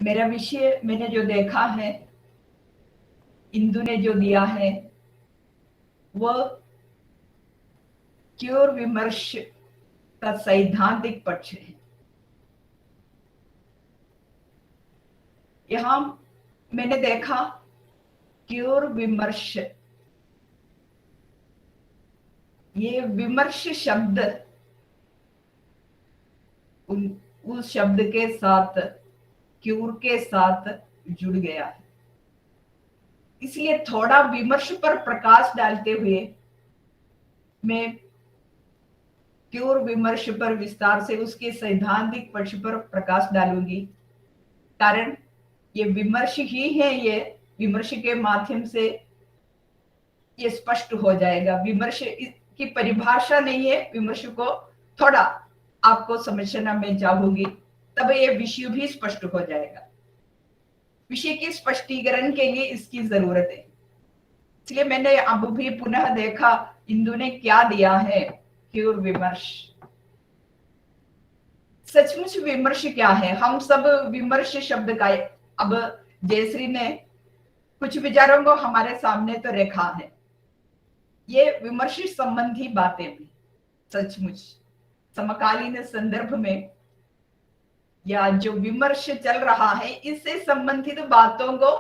मेरा विषय मैंने जो देखा है, इंदु ने जो दिया है, वह क्योर विमर्श का सैद्धांतिक पक्ष है। यहां मैंने देखा क्योर विमर्श, ये विमर्श शब्द उस शब्द के साथ, क्यूर के साथ जुड़ गया है। इसलिए थोड़ा विमर्श पर प्रकाश डालते हुए मैं क्यूर विमर्श पर विस्तार से उसके सैद्धांतिक पक्ष पर प्रकाश डालूंगी। कारण ये विमर्श ही है, ये विमर्श के माध्यम से ये स्पष्ट हो जाएगा। विमर्श की परिभाषा नहीं है, विमर्श को थोड़ा आपको समझना मैं चाहूंगी, तब ये विषय भी स्पष्ट हो जाएगा। विषय के स्पष्टीकरण के लिए इसकी जरूरत है। इसलिए मैंने अब भी पुनः देखा इंदु ने क्या दिया है, क्योर विमर्श। सचमुच विमर्श क्या है? हम सब विमर्श शब्द का, अब जयश्री ने कुछ विचारों को हमारे सामने तो रखा है। ये विमर्श संबंधी बातें भी सचमुच समकालीन संदर्भ में या जो विमर्श चल रहा है, इससे संबंधित बातों को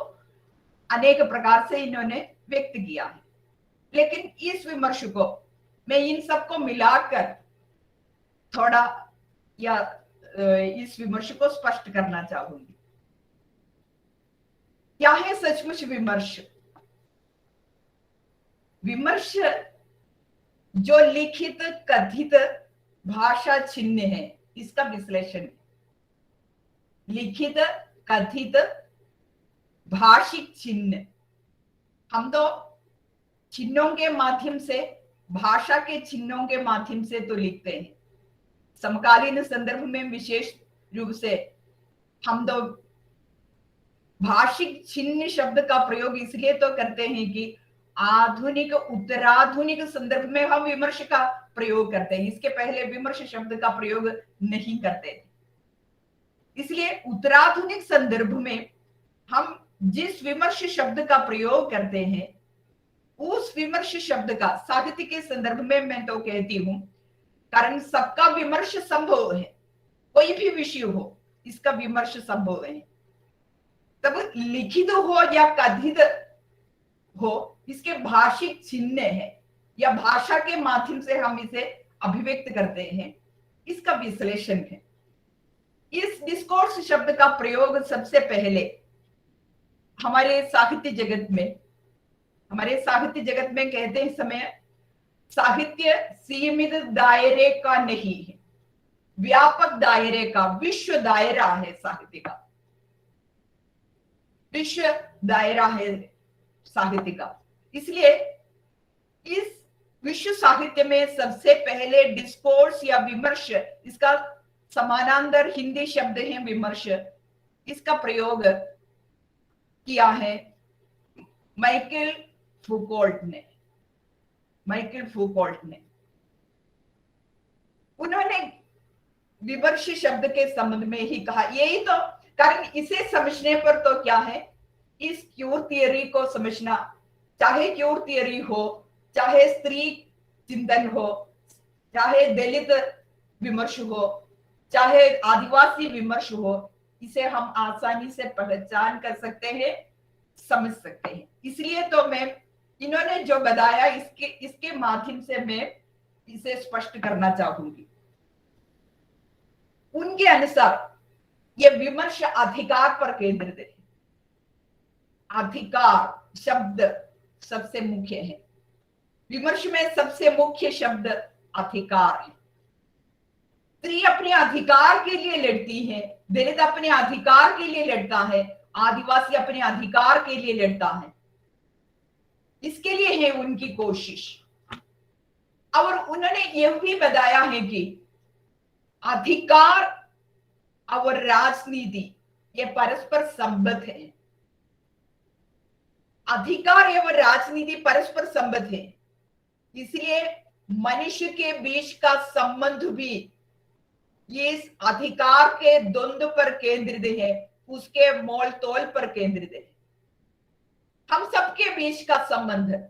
अनेक प्रकार से इन्होंने व्यक्त किया है। लेकिन इस विमर्श को मैं इन सबको मिलाकर थोड़ा या इस विमर्श को स्पष्ट करना चाहूंगी। क्या है सचमुच विमर्श? विमर्श जो लिखित कथित भाषा चिन्ह है, इसका विश्लेषण है। लिखित कथित भाषिक चिन्ह, हम तो चिन्हों के माध्यम से, भाषा के चिन्हों के माध्यम से तो लिखते हैं। समकालीन संदर्भ में विशेष रूप से हम तो भाषिक चिन्ह शब्द का प्रयोग इसलिए तो करते हैं कि आधुनिक उत्तराधुनिक संदर्भ में हम विमर्श का प्रयोग करते हैं। इसके पहले विमर्श शब्द का प्रयोग नहीं करते थे। इसलिए उत्तराधुनिक संदर्भ में हम जिस विमर्श शब्द का प्रयोग करते हैं, उस विमर्श शब्द का साहित्य के संदर्भ में मैं तो कहती हूं, कारण सबका विमर्श संभव है, कोई भी विषय हो इसका विमर्श संभव है। तब लिखित हो या कथित हो, इसके भाषिक चिन्ह है या भाषा के माध्यम से हम इसे अभिव्यक्त करते हैं, इसका विश्लेषण है। इस डिस्कोर्स शब्द का प्रयोग सबसे पहले हमारे साहित्य जगत में कहते हैं समय साहित्य सीमित दायरे का नहीं है, व्यापक दायरे का, विश्व दायरा है साहित्य का, विश्व दायरा है साहित्य का। इसलिए इस विश्व साहित्य में सबसे पहले डिस्कोर्स या विमर्श, इसका समानांतर हिंदी शब्द है विमर्श, इसका प्रयोग किया है माइकल फूकोल्ट ने। उन्होंने विमर्श शब्द के संबंध में ही कहा, यही तो कारण, इसे समझने पर तो क्या है, इस क्यूर थियरी को समझना, चाहे क्यूर थियरी हो, चाहे स्त्री चिंतन हो, चाहे दलित विमर्श हो, चाहे आदिवासी विमर्श हो, इसे हम आसानी से पहचान कर सकते हैं, समझ सकते हैं। इसलिए तो मैं इन्होंने जो बताया इसके माध्यम से मैं इसे स्पष्ट करना चाहूंगी। उनके अनुसार यह विमर्श अधिकार पर केंद्रित है। अधिकार शब्द सबसे मुख्य है। विमर्श में सबसे मुख्य शब्द अधिकार है। स्त्री अपने अधिकार के लिए लड़ती है, दलित अपने अधिकार के लिए लड़ता है, आदिवासी अपने अधिकार के लिए लड़ता है। इसके लिए है उनकी कोशिश। और उन्होंने यह भी बताया है कि अधिकार और राजनीति ये परस्पर संबद्ध है। अधिकार एवं राजनीति परस्पर संबद्ध है, इसलिए मनुष्य के बीच का संबंध भी ये इस अधिकार के द्वंद्व पर केंद्रित है। उसके मोल तोल पर केंद्रित है। हम सबके बीच का संबंध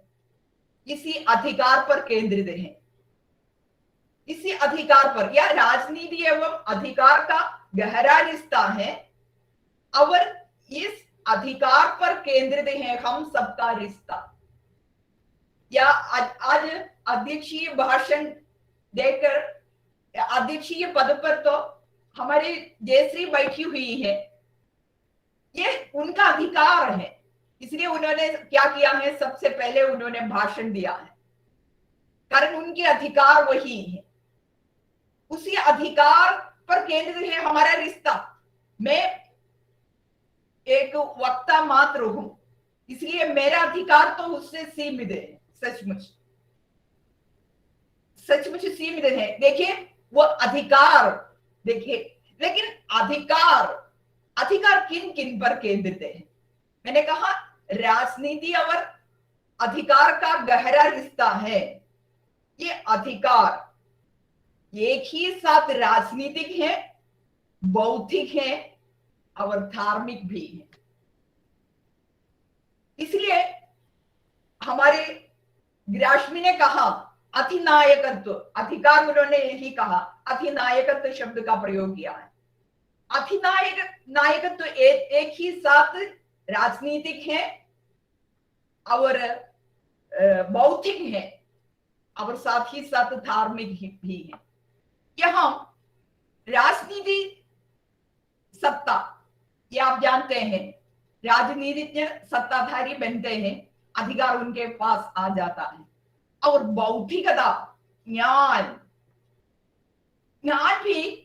इसी अधिकार पर केंद्रित है, इसी अधिकार पर। या राजनीति एवं अधिकार का गहरा रिश्ता है और इस अधिकार पर केंद्रित है हम सबका रिश्ता। या आज अध्यक्षीय भाषण देकर अध्यक्षीय पद पर तो हमारी जयश्री बैठी हुई है, ये उनका अधिकार है, इसलिए उन्होंने क्या किया है, सबसे पहले उन्होंने भाषण दिया है, कारण उनके अधिकार वही है। उसी अधिकार पर केंद्रित है हमारा रिश्ता। मैं एक वक्ता मात्र हूं, इसलिए मेरा अधिकार तो उससे सीमित है, सचमुच सचमुच सीमित है। देखिए वो अधिकार, देखिए लेकिन अधिकार किन किन पर केंद्रित है? मैंने कहा राजनीति और अधिकार का गहरा रिश्ता है। ये अधिकार एक ही साथ राजनीतिक है, बौद्धिक है और धार्मिक भी है। इसलिए हमारे ग्राशमी ने कहा अधिनायकत्व, अधिकार उन्होंने यही कहा, अधिनायकत्व शब्द का प्रयोग किया है। नायकत्व एक ही साथ राजनीतिक है और बौद्धिक है और साथ ही साथ धार्मिक भी है। यहाँ राजनीति सत्ता, ये आप जानते हैं, राजनीतिज्ञ सत्ताधारी बनते हैं, अधिकार उनके पास आ जाता है। और बौद्धिकता, ज्ञान भी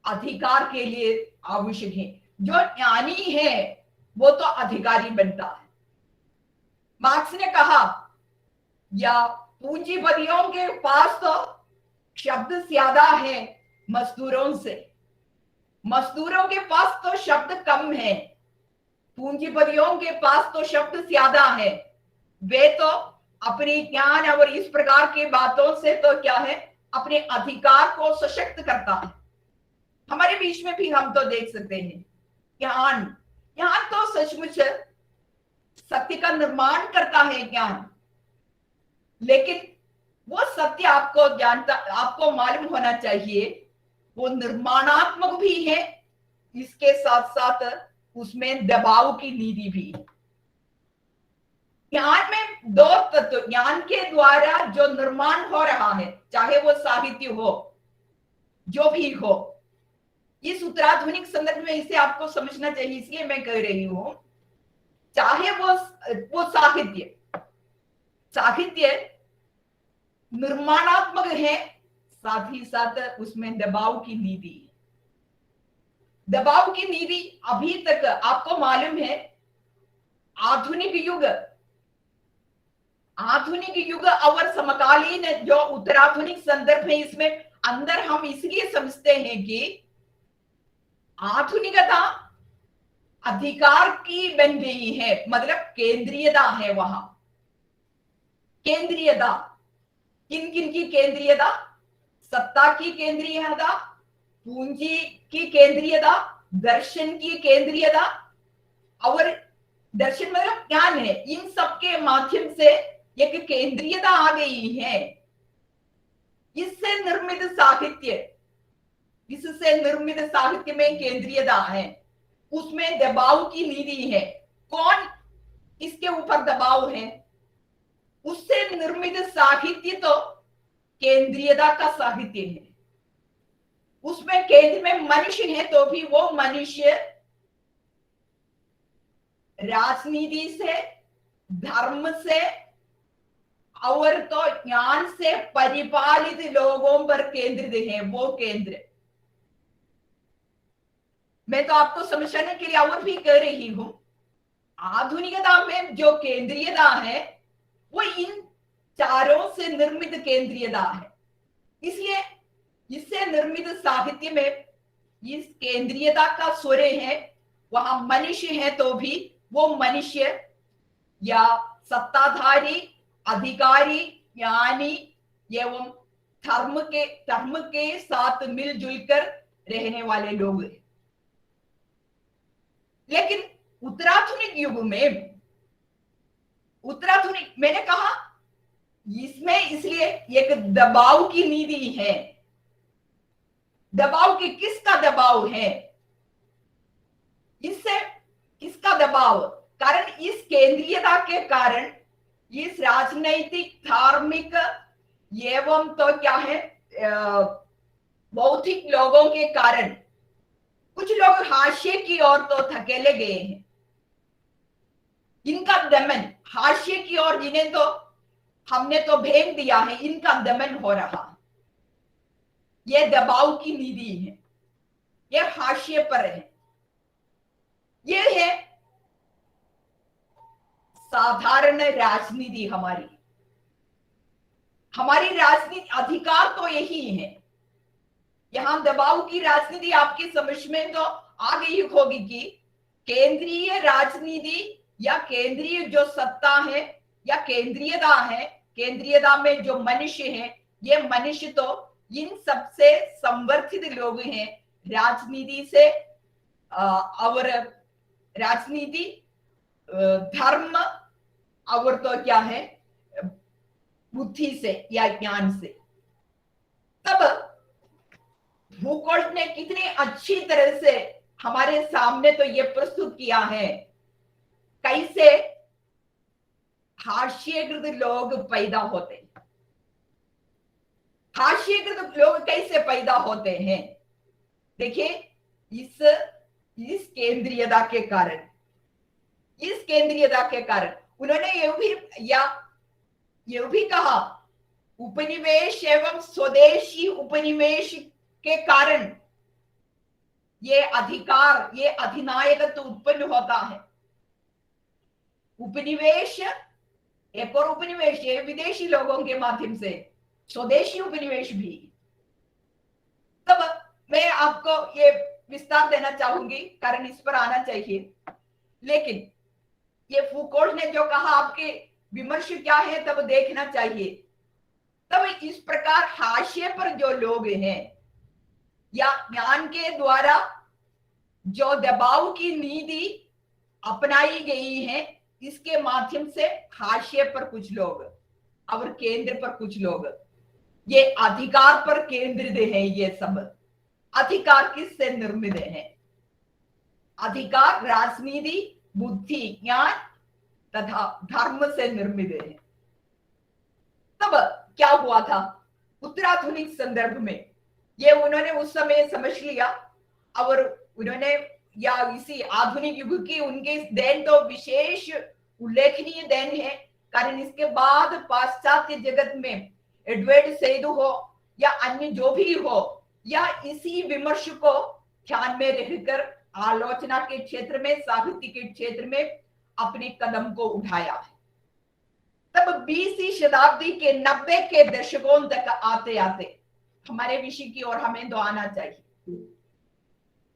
अधिकार के लिए आवश्यक है। जो ज्ञानी है वो तो अधिकारी बनता है। मार्क्स ने कहा या पूंजीपतियों के पास तो शब्द ज्यादा है मजदूरों से, मजदूरों के पास तो शब्द कम है, पूंजीपतियों के पास तो शब्द ज्यादा है। वे तो अपनी ज्ञान और इस प्रकार की बातों से तो क्या है, अपने अधिकार को सशक्त करता है। हमारे बीच में भी हम तो देख सकते हैं ज्ञान तो सचमुच सत्य का निर्माण करता है ज्ञान, लेकिन वो सत्य आपको मालूम होना चाहिए वो निर्माणात्मक भी है, इसके साथ साथ उसमें दबाव की नीति भी है। ज्ञान में दो तत्व, ज्ञान के द्वारा जो निर्माण हो रहा है, चाहे वो साहित्य हो, जो भी हो, इस उत्तराधुनिक संदर्भ में इसे आपको समझना चाहिए, इसलिए मैं कह रही हूं, चाहे वो साहित्य निर्माणात्मक है, साथ ही साथ उसमें दबाव की नीति है। दबाव की नीति अभी तक आपको मालूम है, आधुनिक युग और समकालीन जो उत्तराधुनिक संदर्भ है, इसमें अंदर हम इसलिए समझते हैं कि आधुनिकता अधिकार की बन गई है, मतलब केंद्रीयता है वहां। केंद्रीयता किन किन की केंद्रीयता? सत्ता की केंद्रीयता, पूंजी की केंद्रीयता, दर्शन की केंद्रीयता, और दर्शन मतलब ज्ञान है, इन सब के माध्यम से एक केंद्रीयता आ गई है। इससे निर्मित साहित्य में केंद्रीयता है, उसमें दबाव की नीति है। कौन इसके ऊपर दबाव है? उससे निर्मित साहित्य तो केंद्रीयता का साहित्य है। उसमें केंद्र में मनुष्य है, तो भी वो मनुष्य राजनीति से, धर्म से और तो ज्ञान से परिपालित लोगों पर केंद्रित है। वो केंद्र मैं तो आपको समझाने के लिए और भी कह रही हूं, आधुनिकता में जो केंद्रीयता है वो इन चारों से निर्मित केंद्रीयता है। इसलिए इससे निर्मित साहित्य में इस केंद्रीयता का स्वर है। वहां मनुष्य है तो भी वो मनुष्य या सत्ताधारी, अधिकारी, ज्ञानी एवं धर्म के साथ मिलजुल कर रहने वाले लोग हैं। लेकिन उत्तराधुनिक युग में, उत्तराधुनिक मैंने कहा इसमें इसलिए एक दबाव की नीति है। दबाव की, किसका दबाव है? इससे किसका दबाव? कारण इस केंद्रीयता के कारण, इस राजनैतिक, धार्मिक एवं तो क्या है बौद्धिक लोगों के कारण कुछ लोग हाशिए की ओर तो धकेले गए हैं। इनका दमन, हाशिए की ओर जिन्हें तो हमने तो भेज दिया है, इनका दमन हो रहा है। ये दबाव की नीति है, ये हाशिए पर है। ये है साधारण राजनीति। हमारी राजनीति, अधिकार तो यही है। यहां दबाव की राजनीति आपकी समझ में तो आ गई होगी कि केंद्रीय राजनीति या केंद्रीय जो सत्ता है या केंद्रीयता है, केंद्रीयता में जो मनुष्य है, ये मनुष्य तो इन सबसे संवर्धित लोग हैं। राजनीति से और राजनीति, धर्म और तो क्या है बुद्धि से या ज्ञान से। तब भूगोल ने कितनी अच्छी तरह से हमारे सामने तो ये प्रस्तुत किया है कैसे हाशिएकृत लोग पैदा होते हैं। हाशिएकृत लोग कैसे पैदा होते हैं? देखिए, इस केंद्रीयता के कारण, इस केंद्रीयता के कारण उन्होंने ये भी कहा उपनिवेश एवं स्वदेशी उपनिवेश के कारण ये अधिकार, ये अधिनायकत्व उत्पन्न होता है। उपनिवेश, एक और उपनिवेश, ये विदेशी लोगों के माध्यम से, स्वदेशी उपनिवेश भी। तब मैं आपको ये विस्तार देना चाहूंगी, कारण इस पर आना चाहिए। लेकिन ये फूकोल्ट ने जो कहा, आपके विमर्श क्या है तब देखना चाहिए। तब इस प्रकार हाशिए पर जो लोग हैं या ज्ञान के द्वारा जो दबाव की नीति अपनाई गई है, इसके माध्यम से हाशिए पर कुछ लोग और केंद्र पर कुछ लोग, ये अधिकार पर केंद्रित है। ये सब अधिकार किससे निर्मित है? अधिकार राजनीति, बुद्धि, ज्ञान तथा धर्म से निर्मित है। तब क्या हुआ था उत्तराधुनिक संदर्भ में? ये उन्होंने उस समय समझ लिया और उन्होंने, या इसी आधुनिक युग की उनके देन तो विशेष उल्लेखनीय देन है। कारण इसके बाद पाश्चात्य जगत में एडवर्ड सेडु हो या अन्य जो भी हो, या इसी विमर्श को ध्यान में रहकर आलोचना के क्षेत्र में, साहित्य के क्षेत्र में अपने कदम को उठाया है। तब 20वीं शताब्दी के 90 के दशकों तक आते आते हमारे विषय की ओर हमें तो आना चाहिए,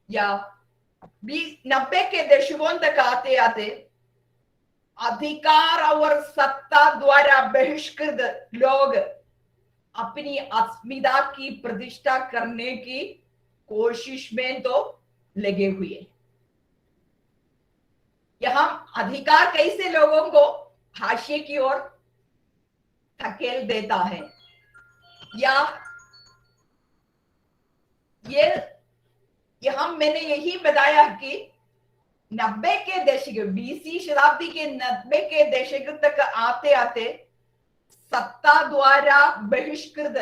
या 90 के दशकों तक आते आते अधिकार और सत्ता द्वारा बहिष्कृत लोग अपनी अस्मिता की प्रतिष्ठा करने की कोशिश में तो लगे हुए। यहां अधिकार कैसे लोगों को हाशिए की ओर धकेल देता है, या ये यहां मैंने यही बताया कि 90 के दशक, 20वीं शताब्दी के 90 के दशक तक आते आते सत्ता द्वारा बहिष्कृत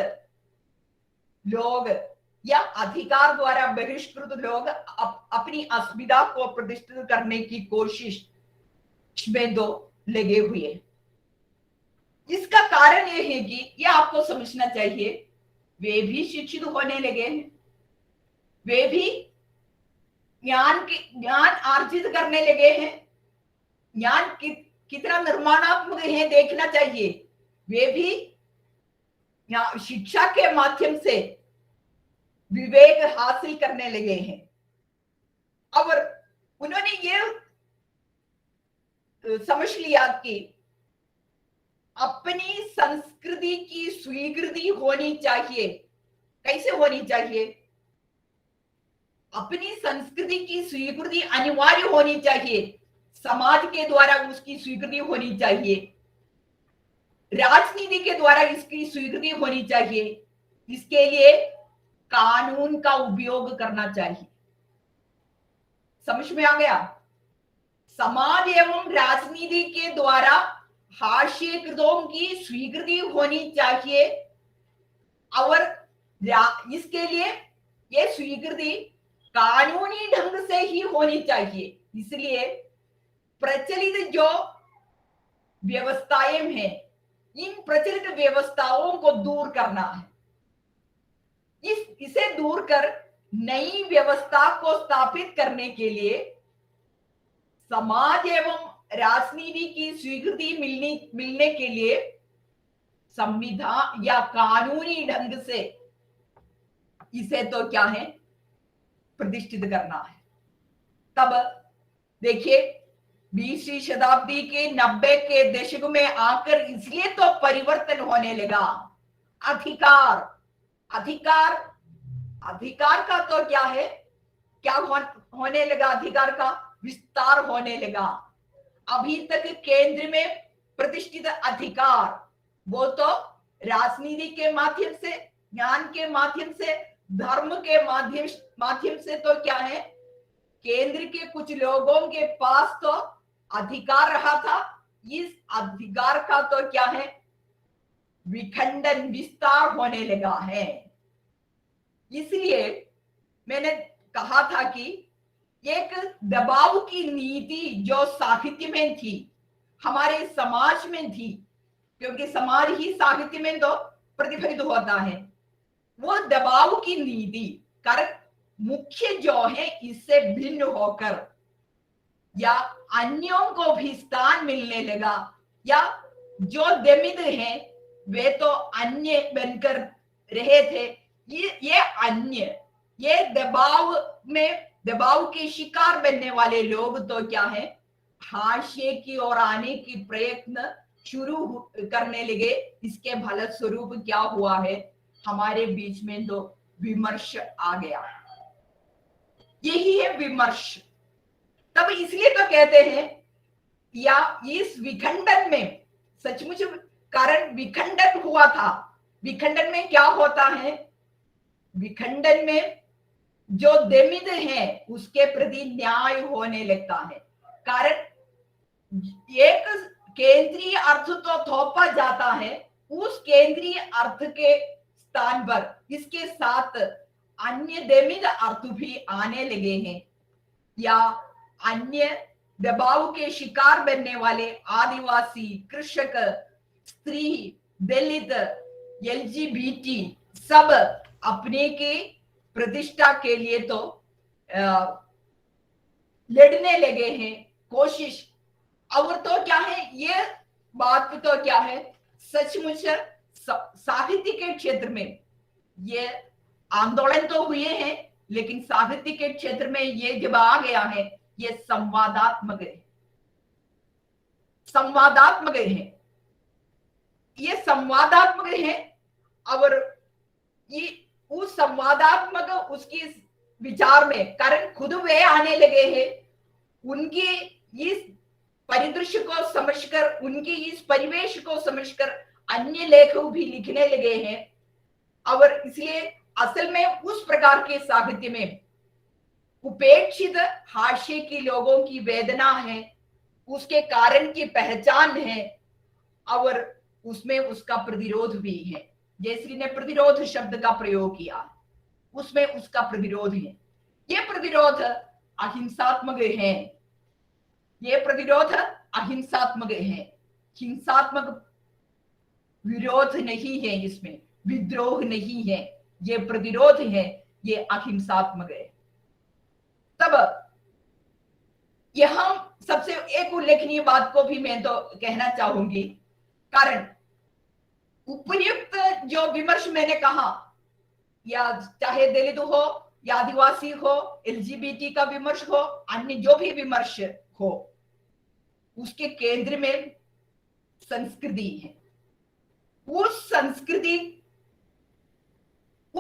लोग या अधिकार द्वारा बहिष्कृत लोग अपनी अस्मिता को प्रतिष्ठित करने की कोशिश में तो लगे हुए। इसका कारण यह है कि यह आपको समझना चाहिए, वे भी शिक्षित होने लगे हैं, वे भी ज्ञान आर्जित करने लगे हैं। ज्ञान कितना निर्माणात्मक है देखना चाहिए। वे भी शिक्षा के माध्यम से विवेक हासिल करने लगे हैं और उन्होंने ये समझ लिया कि अपनी संस्कृति की स्वीकृति होनी चाहिए। कैसे होनी चाहिए? अपनी संस्कृति की स्वीकृति अनिवार्य होनी चाहिए, समाज के द्वारा उसकी स्वीकृति होनी चाहिए, राजनीति के द्वारा इसकी स्वीकृति होनी चाहिए। इसके लिए कानून का उपयोग करना चाहिए। समझ में आ गया? समाज एवं राजनीति के द्वारा हास्यकृतों की स्वीकृति होनी चाहिए और इसके लिए ये स्वीकृति कानूनी ढंग से ही होनी चाहिए। इसलिए प्रचलित जो व्यवस्थाएं हैं, इन प्रचलित व्यवस्थाओं को दूर करना है। इसे दूर कर नई व्यवस्था को स्थापित करने के लिए समाज एवं राजनीति की स्वीकृति मिलने के लिए संविधान या कानूनी ढंग से इसे तो क्या है, प्रतिष्ठित करना है। तब देखिए 20वीं शताब्दी के 90 के दशक में आकर इसलिए तो परिवर्तन होने लगा। अधिकार अधिकार अधिकार का तो क्या है, क्या होने लगा, अधिकार का विस्तार होने लगा। अभी तक केंद्र में प्रतिष्ठित अधिकार वो तो राजनीति के माध्यम से, ज्ञान के माध्यम से, धर्म के माध्यम से तो क्या है, केंद्र के कुछ लोगों के पास तो अधिकार रहा था। इस अधिकार का तो क्या है, विखंडन, विस्तार होने लगा है। इसलिए मैंने कहा था कि एक दबाव की नीति जो साहित्य में थी, हमारे समाज में थी, क्योंकि समाज ही साहित्य में तो प्रतिफलित होता है, वो दबाव की नीति कारण मुख्य जो है इससे भिन्न होकर या अन्यों को भी स्थान मिलने लगा, या जो दमित हैं वे तो अन्य बनकर रहे थे। ये अन्य, ये दबाव के शिकार बनने वाले लोग तो क्या है, हाशिए की ओर आने की प्रयत्न शुरू करने लगे। इसके फलस्वरूप क्या हुआ है, हमारे बीच में तो विमर्श आ गया। यही है विमर्श। तब इसलिए तो कहते हैं, या इस विखंडन में सचमुच कारण विखंडन हुआ था। विखंडन में क्या होता है, विखंडन में जो दमित है उसके प्रति न्याय होने लगता है। कारण एक केंद्रीय अर्थ तो थोपा जाता है, उस केंद्रीय अर्थ के स्थान पर इसके साथ अन्य दमित अर्थ भी आने लगे हैं, या अन्य दबाव के शिकार बनने वाले आदिवासी, कृषक, स्त्री, दलित, एलजीबीटी सब अपने के प्रतिष्ठा के लिए तो लड़ने लगे हैं, कोशिश। और तो क्या है, ये बात तो क्या है, सचमुच साहित्य के क्षेत्र में ये आंदोलन तो हुए हैं, लेकिन साहित्य के क्षेत्र में ये जब आ गया है, ये संवादात्मक है, संवादात्मक है, ये संवादात्मक है। और ये उस संवादात्मक उसकी विचार में कारण खुद वे आने लगे हैं, उनकी इस परिदृश्य को समझकर, उनकी इस परिवेश को समझकर अन्य लेखक भी लिखने लगे हैं। और इसलिए असल में उस प्रकार के साहित्य में उपेक्षित हाशिए की लोगों की वेदना है, उसके कारण की पहचान है, और उसमें उसका प्रतिरोध भी है। जयश्री ने प्रतिरोध शब्द का प्रयोग किया, उसमें उसका प्रतिरोध है। ये प्रतिरोध अहिंसात्मक है, ये प्रतिरोध अहिंसात्मक है, हिंसात्मक विरोध नहीं है, इसमें विद्रोह नहीं है, ये प्रतिरोध है, ये अहिंसात्मक है। तब यहां सबसे एक उल्लेखनीय बात को भी मैं तो कहना चाहूंगी, कारण उपयुक्त जो विमर्श मैंने कहा, या चाहे दलित हो या आदिवासी हो, एलजीबीटी का विमर्श हो, अन्य जो भी विमर्श हो, उसके केंद्र में संस्कृति है। उस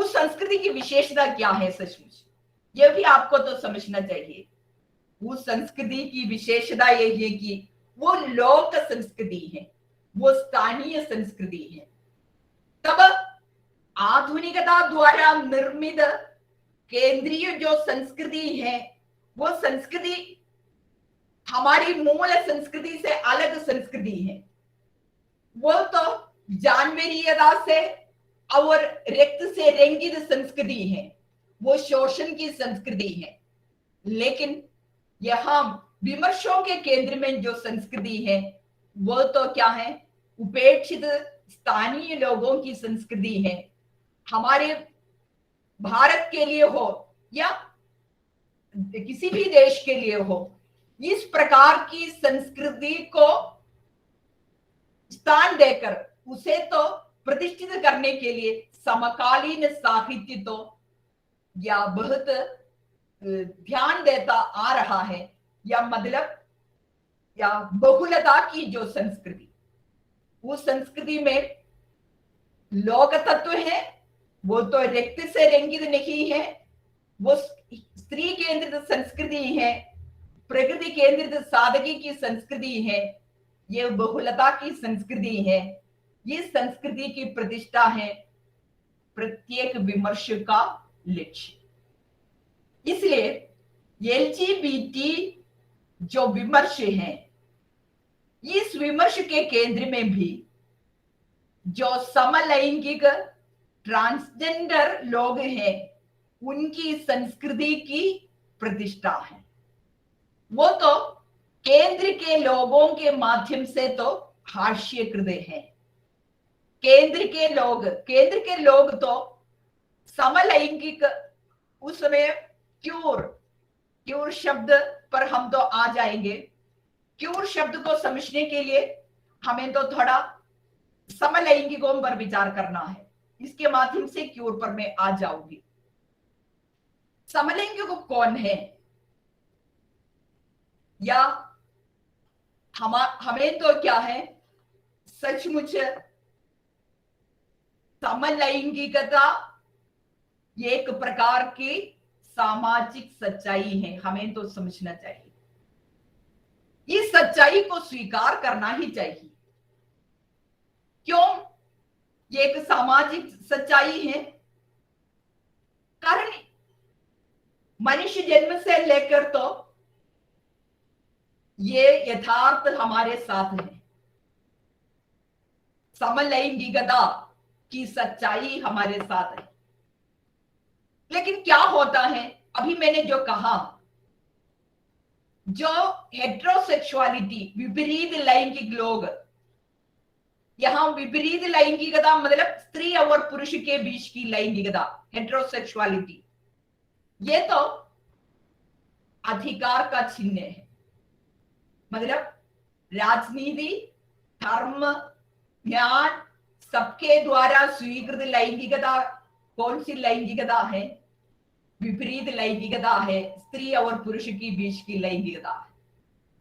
संस्कृति की विशेषता क्या है, सचमुच ये भी आपको तो समझना चाहिए। उस संस्कृति की विशेषता ये है कि वो लोक संस्कृति है, वो स्थानीय संस्कृति है। तब आधुनिकता द्वारा निर्मित केंद्रीय जो संस्कृति है, वो संस्कृति हमारी मूल संस्कृति से अलग संस्कृति है। वो तो जानवरीयता से और रक्त से रंगित संस्कृति है, वो शोषण की संस्कृति है। लेकिन यहां विमर्शों के केंद्र में जो संस्कृति है वो तो क्या है, उपेक्षित स्थानीय लोगों की संस्कृति है। हमारे भारत के लिए हो या किसी भी देश के लिए हो, इस प्रकार की संस्कृति को स्थान देकर उसे तो प्रतिष्ठित करने के लिए समकालीन साहित्य तो या बहुत ध्यान देता आ रहा है, या मतलब या बहुलता की जो संस्कृति, उस संस्कृति में लोक तत्व है, वो तो रक्त से रंगित नहीं है, वो स्त्री केंद्रित संस्कृति है, प्रकृति केंद्रित सादगी की संस्कृति है, ये बहुलता की संस्कृति है। इस संस्कृति की प्रतिष्ठा है प्रत्येक विमर्श का लक्ष्य। इसलिए एलजीबीटी जो विमर्श है, इस विमर्श के केंद्र में भी जो समलैंगिक ट्रांसजेंडर लोग हैं, उनकी संस्कृति की प्रतिष्ठा है। वो तो केंद्र के लोगों के माध्यम से तो हास्यकृत है। केंद्र के लोग तो समलैंगिक, उसमें क्यूर शब्द पर हम तो आ जाएंगे। क्यूर शब्द को समझने के लिए हमें तो थोड़ा समलैंगिकों पर विचार करना है, इसके माध्यम से क्यूर पर मैं आ जाऊंगी। समलैंगिक कौन है, या हमें तो क्या है, सचमुच समलैंगिकता एक प्रकार की सामाजिक सच्चाई है, हमें तो समझना चाहिए। इस सच्चाई को स्वीकार करना ही चाहिए। क्यों ये एक सामाजिक सच्चाई है? कारण मनुष्य जन्म से लेकर तो ये यथार्थ हमारे साथ है, समलैंगिकता की सच्चाई हमारे साथ है। लेकिन क्या होता है, अभी मैंने जो कहा, जो हेट्रोसेक्सुअलिटी, विपरीत लैंगिक लोग, यहां विपरीत लैंगिकता मतलब स्त्री और पुरुष के बीच की लैंगिकता, हेट्रोसेक्सुअलिटी, ये तो अधिकार का चिन्ह है। मतलब राजनीति, धर्म, ज्ञान, सबके द्वारा स्वीकृत लैंगिकता कौन सी लैंगिकता है? विपरीत लैंगिकता है, स्त्री और पुरुष के बीच की लैंगिकता है।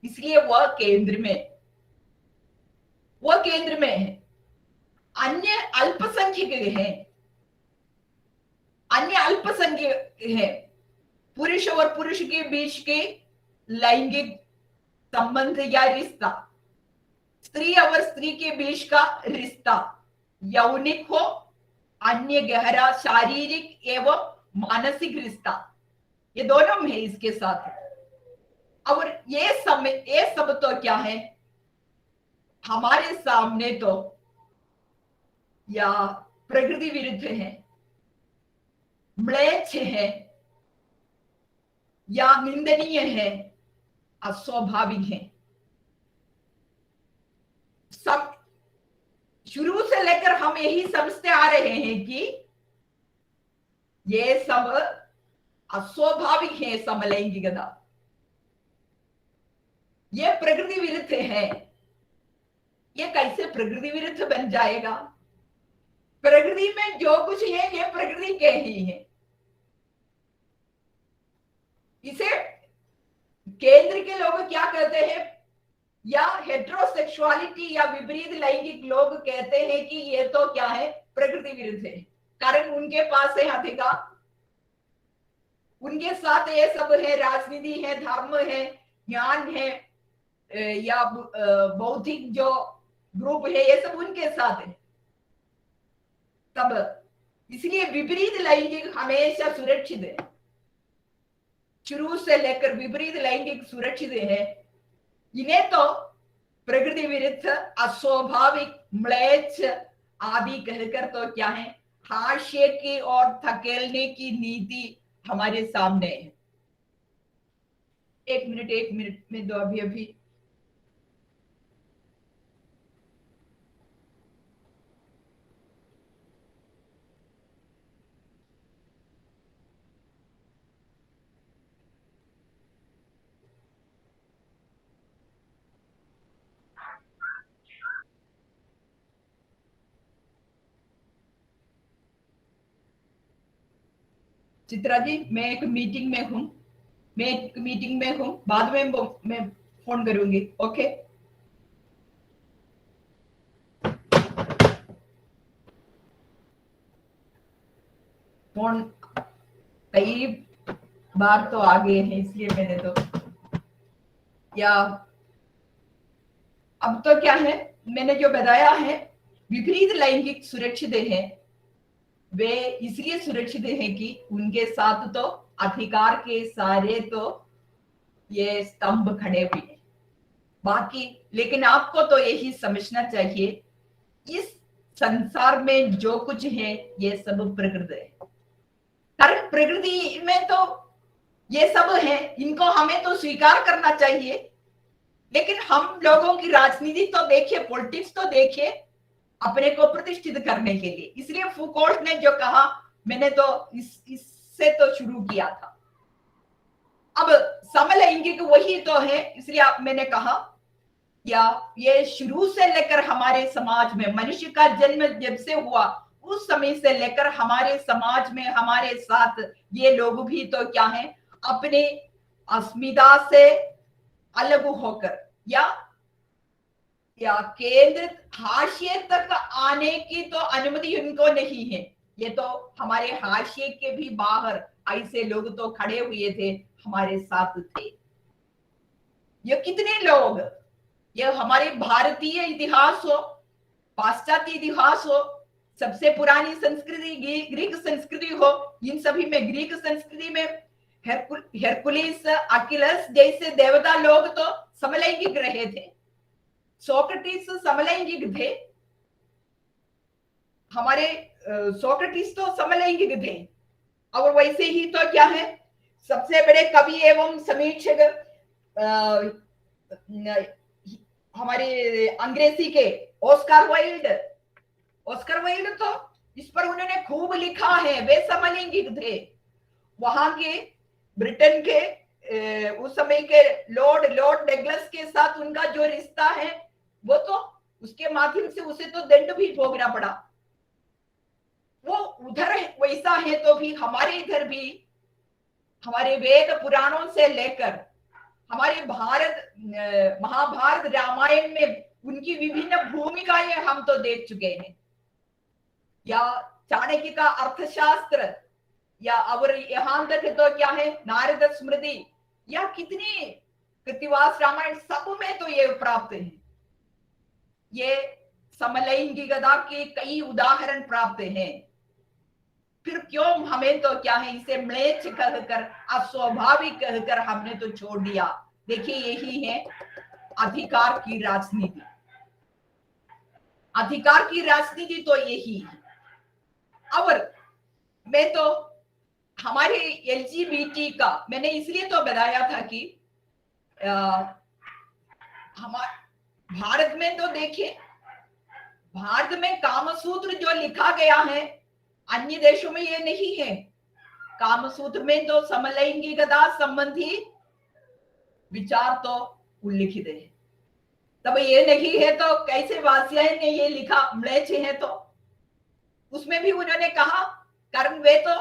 इसलिए वह केंद्र में है। अन्य अल्पसंख्यक है, पुरुष और पुरुष के बीच के लैंगिक संबंध या रिश्ता, स्त्री और स्त्री के बीच का रिश्ता यौनिक हो, अन्य गहरा शारीरिक एवं मानसिक रिश्ता, ये दोनों है इसके साथ। और ये सब तो क्या है, हमारे सामने तो या प्रकृति विरुद्ध है, म्लेच्छ है, या निंदनीय है, अस्वाभाविक है। सब शुरू से लेकर हम यही समझते आ रहे हैं कि ये सब अस्वाभाविक है, समलैंगिकता, ये प्रकृति विरुद्ध है। ये कैसे प्रकृति विरुद्ध बन जाएगा? प्रकृति में जो कुछ है ये प्रकृति के ही है। इसे केंद्र के लोग क्या कहते हैं, या हेट्रोसेक्सुअलिटी या विपरीत लैंगिक लोग कहते हैं कि ये तो क्या है, प्रकृति विरुद्ध है। कारण उनके पास है अधिकार, उनके साथ ये सब है, राजनीति है, धर्म है, ज्ञान है, या बौद्धिक जो ग्रुप है, ये सब उनके साथ है। तब इसलिए विपरीत लैंगिक हमेशा सुरक्षित है, शुरू से लेकर विपरीत लैंगिक सुरक्षित है। इन्हें तो प्रकृति विरुद्ध, अस्वाभाविक, म्लेच्छ आदि कहकर तो क्या है, हाशिए की और धकेलने की नीति हमारे सामने है। एक मिनट में दो, अभी चित्रा जी, मैं एक मीटिंग में हूँ, बाद में मैं फोन करूंगी। ओके, फोन कई बार तो आ गए हैं, इसलिए मैंने तो, या अब तो क्या है, मैंने जो बताया है, विपरीत लैंगिक सुरक्षित है। वे इसलिए सुरक्षित हैं कि उनके साथ तो अधिकार के सारे तो ये स्तंभ खड़े हुए हैं। बाकी लेकिन आपको तो यही समझना चाहिए, इस संसार में जो कुछ है ये सब प्रकृति है। कारण प्रकृति में तो ये सब है, इनको हमें तो स्वीकार करना चाहिए। लेकिन हम लोगों की राजनीति तो देखिए, पॉलिटिक्स तो देखिए, अपने को प्रतिष्ठित करने के लिए। इसलिए फुकोल्ट ने जो कहा, मैंने तो इससे तो शुरू किया था। अब समलैंगिक वही तो है, इसलिए मैंने कहा, या ये शुरू से लेकर हमारे समाज में, मनुष्य का जन्म जब से हुआ उस समय से लेकर हमारे समाज में हमारे साथ ये लोग भी तो क्या है, अपने अस्मिता से अलग होकर या केंद्र हाशिए तक आने की तो अनुमति उनको नहीं है। ये तो हमारे हाशिए के भी बाहर ऐसे लोग तो खड़े हुए थे, हमारे साथ थे। ये कितने लोग, ये हमारे भारतीय इतिहास हो, पाश्चात्य इतिहास हो, सबसे पुरानी संस्कृति ग्रीक संस्कृति हो, इन सभी में, ग्रीक संस्कृति में हेरकुलिस, अकिलस जैसे देवता लोग तो समलैंगिक रहे थे। सोक्रेटिस समलैंगिक थे, हमारे सोक्रेटिस तो समलैंगिक थे। और वैसे ही तो क्या है, सबसे बड़े कवि एवं समीक्षक हमारे अंग्रेजी के ऑस्कर वाइल्ड तो इस पर उन्होंने खूब लिखा है, वे समलैंगिक थे। वहां के ब्रिटेन के उस समय के लॉर्ड डगलस के साथ उनका जो रिश्ता है, वो तो उसके माध्यम से उसे तो दंड भी भोगना पड़ा। वो उधर वैसा है, तो भी हमारे इधर भी, हमारे वेद पुराणों से लेकर हमारे महाभारत रामायण में उनकी विभिन्न भूमिकाएं हम तो देख चुके हैं। या चाणक्य का अर्थशास्त्र, या और यहां तक तो क्या है, नारद स्मृति, या कितनी कृतिवास रामायण, सब में तो ये प्राप्त है। ये समलैंगिकता के कई उदाहरण प्राप्त हैं। फिर क्यों हमें तो क्या है, इसे म्लेच्छ कहकर, अस्वाभाविक कहकर हमने तो छोड़ दिया। देखिए, यही है अधिकार की राजनीति। अधिकार की राजनीति तो यही है। और मैं तो हमारे एलजीबीटी का मैंने इसलिए तो बताया था कि हमारे भारत में तो देखिए, भारत में कामसूत्र जो लिखा गया है, अन्य देशों में ये नहीं है। कामसूत्र में तो समलैंगिकता संबंधी विचार तो उल्लिखित है। तब ये नहीं है तो कैसे वात्स्यायन ने ये लिखा म्लेच्छ है? तो उसमें भी उन्होंने कहा, कारण वे तो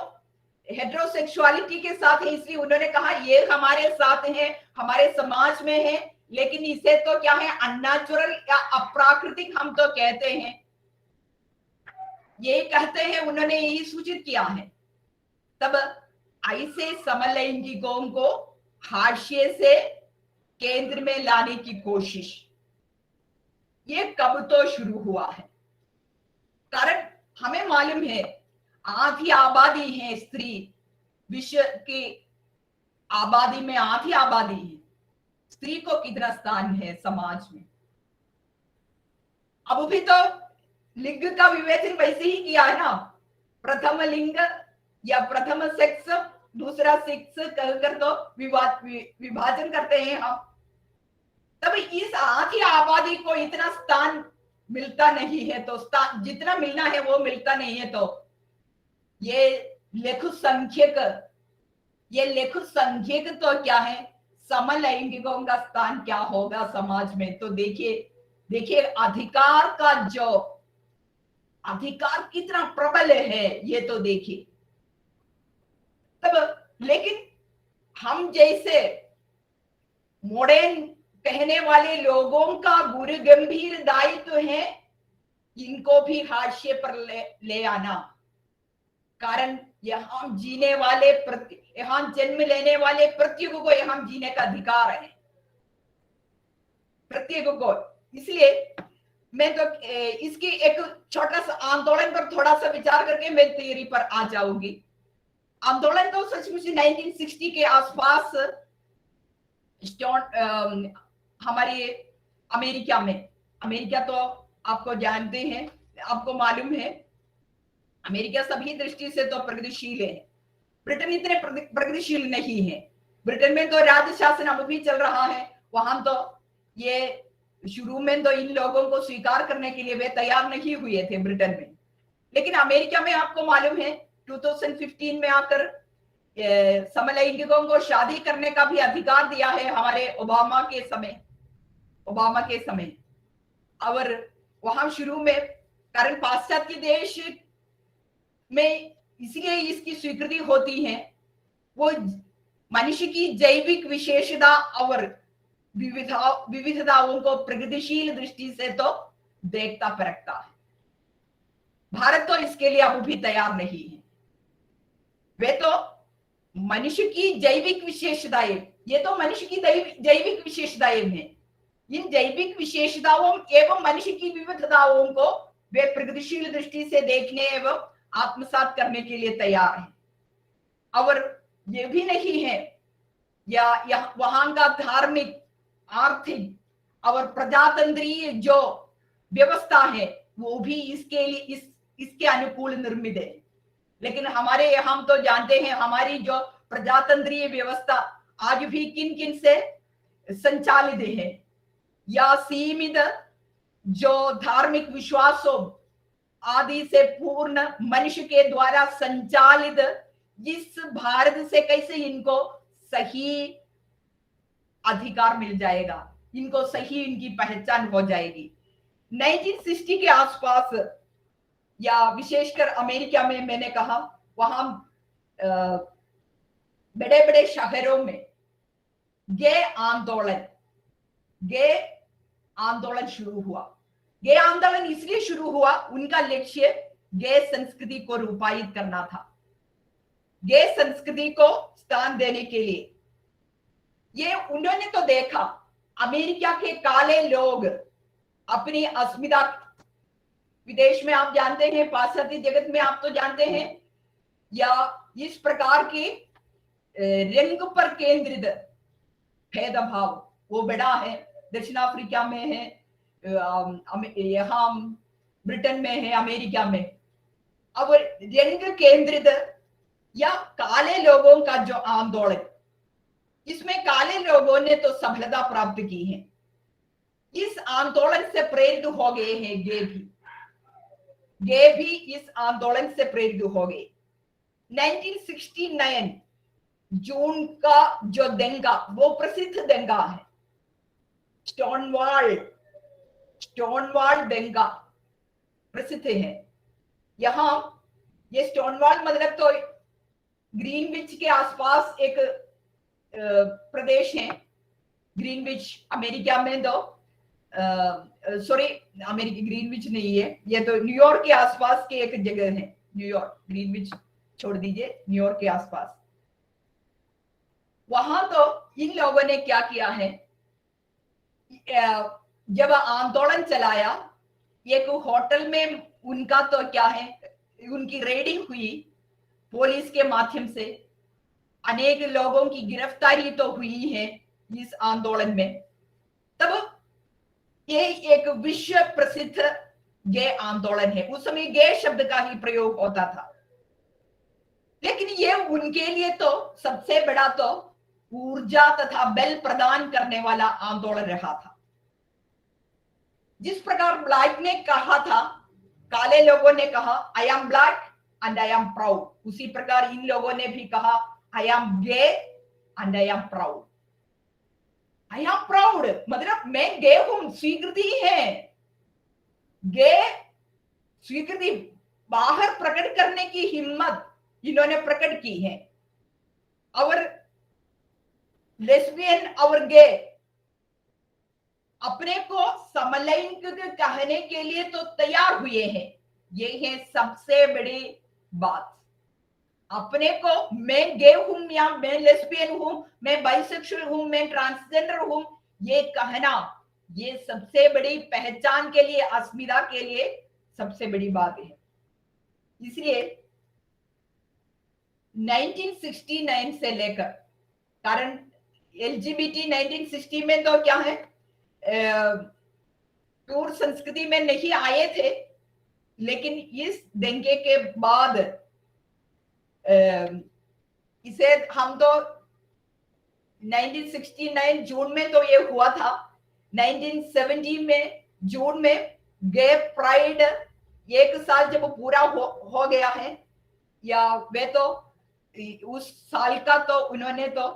हेटेरोसेक्सुअलिटी के साथ है, इसलिए उन्होंने कहा ये हमारे साथ है, हमारे समाज में है, लेकिन इसे तो क्या है, अननेचुरल या अप्राकृतिक हम तो कहते हैं। ये कहते हैं, उन्होंने यही सूचित किया है। तब ऐसे समलैंगिकों को हाशिए से केंद्र में लाने की कोशिश, ये कब तो शुरू हुआ है। कारण हमें मालूम है आधी आबादी है स्त्री, विश्व की आबादी में आधी आबादी है, स्त्री को कितना स्थान है समाज में। अब भी तो लिंग का विवेचन वैसे ही किया है ना, प्रथम लिंग या प्रथम सेक्स दूसरा सेक्स कहकर तो विभाजन करते हैं हम। तब इस आधी आबादी को इतना स्थान मिलता नहीं है, तो स्थान जितना मिलना है वो मिलता नहीं है, तो ये लेखु संख्यक तो क्या है, समलैंगिकों का स्थान क्या होगा समाज में। तो देखिए अधिकार कितना प्रबल है ये तो देखिए। तब लेकिन हम जैसे मॉडर्न कहने वाले लोगों का गुरु गंभीर दायित्व है इनको भी हाशिए पर ले आना। कारण यहाँ जीने वाले यहाँ जन्म लेने वाले प्रत्येक को यहाँ जीने का अधिकार है, प्रत्येक को। इसलिए मैं तो इसकी एक छोटा सा आंदोलन पर थोड़ा सा विचार करके मैं थियरी पर आ जाऊंगी। आंदोलन तो सचमुच 1960 के आसपास हमारे अमेरिका तो आपको जानते हैं, आपको मालूम है अमेरिका सभी दृष्टि से तो प्रगतिशील है। ब्रिटेन इतने प्रगतिशील नहीं है। ब्रिटेन में तो राज्य शासन अब भी चल रहा है, वहां तो ये शुरू में तो इन लोगों को स्वीकार करने के लिए वे तैयार नहीं हुए थे ब्रिटेन में। लेकिन अमेरिका में आपको मालूम है 2015 में आकर समलैंगिकों को शादी करने का भी अधिकार दिया है हमारे ओबामा के समय। और वहां शुरू में कारण पाश्चात्य देश में इसलिए इसकी स्वीकृति होती है, वो मनुष्य की जैविक विशेषता और विविधताओं को प्रगतिशील दृष्टि से तो देखता परखता है। भारत तो इसके लिए अब भी तैयार नहीं है। वे तो मनुष्य की जैविक विशेषताएं, ये तो मनुष्य की जैविक विशेषताएं हैं। इन जैविक विशेषताओं एवं मनुष्य की विविधताओं को वे प्रगतिशील दृष्टि से देखने एवं आत्मसात करने के लिए तैयार है। और ये भी नहीं है या वहां का धार्मिक, आर्थिक और प्रजातंत्रीय जो व्यवस्था है वो भी इसके लिए इसके अनुकूल निर्मित है। लेकिन हमारे हम तो जानते हैं हमारी जो प्रजातंत्रीय व्यवस्था आज भी किन किन से संचालित है, या सीमित जो धार्मिक विश्वासों आदि से पूर्ण मनुष्य के द्वारा संचालित इस भारत से कैसे इनको सही अधिकार मिल जाएगा, इनको सही इनकी पहचान हो जाएगी। 1960 के आसपास या विशेषकर अमेरिका में मैंने कहा वहां बड़े बड़े शहरों में गे आंदोलन शुरू हुआ। गे आंदोलन इसलिए शुरू हुआ, उनका लक्ष्य गे संस्कृति को रूपायित करना था, गे संस्कृति को स्थान देने के लिए। ये उन्होंने तो देखा अमेरिका के काले लोग अपनी अस्मिता, विदेश में आप जानते हैं, पाश्चात्य जगत में आप तो जानते हैं, या इस प्रकार की रंग पर केंद्रित भेदभाव वो बड़ा है। दक्षिण अफ्रीका में है, यहाँ ब्रिटेन में है, अमेरिका में। अब रंग केंद्रित या काले लोगों का जो आंदोलन, इसमें काले लोगों ने तो सफलता प्राप्त की है। इस आंदोलन से प्रेरित हो गए हैं गे भी इस आंदोलन से प्रेरित हो गए। 1969 जून का जो दंगा, वो प्रसिद्ध दंगा है, स्टोनवॉल दंगा प्रसिद्ध है। यहाँ ये स्टोनवॉल मतलब तो ग्रीनविच के आसपास एक प्रदेश है। ग्रीनविच अमेरिका में तो सॉरी अमेरिका ग्रीनविच नहीं है, ये तो न्यूयॉर्क के आसपास के एक जगह है। न्यूयॉर्क, ग्रीनविच छोड़ दीजिए, न्यूयॉर्क के आसपास वहां तो इन लोगों ने क्या किया है, जब आंदोलन चलाया, एक होटल में उनका तो क्या है, उनकी रेडिंग हुई पुलिस के माध्यम से, अनेक लोगों की गिरफ्तारी तो हुई है इस आंदोलन में। तब ये एक विश्व प्रसिद्ध गे आंदोलन है। उस समय गे शब्द का ही प्रयोग होता था, लेकिन ये उनके लिए तो सबसे बड़ा तो ऊर्जा तथा बल प्रदान करने वाला आंदोलन रहा था। जिस प्रकार ब्लैक ने कहा था, काले लोगों ने कहा I am black and I am proud, उसी प्रकार इन लोगों ने भी कहा I am gay and I am proud. I am proud मतलब मैं गे हूं, स्वीकृति है, गे स्वीकृति, बाहर प्रकट करने की हिम्मत इन्होंने प्रकट की है। और लेस्बियन और गे अपने को समलैंगिक कहने के लिए तो तैयार हुए हैं। ये है सबसे बड़ी बात। अपने को मैं गे हूं या मैं लेस्बियन हूं, मैं बाइसेक्सुअल हूं, मैं ट्रांसजेंडर हूं, ये कहना, ये सबसे बड़ी पहचान के लिए, अस्मिता के लिए सबसे बड़ी बात है। इसलिए 1969 से लेकर, कारण एलजीबीटी 1960 में तो क्या है, टूर संस्कृति में नहीं आए थे, लेकिन इस दंगे के बाद इसे हम तो 1969 जून में तो ये हुआ था, 1970 में जून में गे प्राइड एक साल जब पूरा हो गया है, या वे तो उस साल का तो उन्होंने तो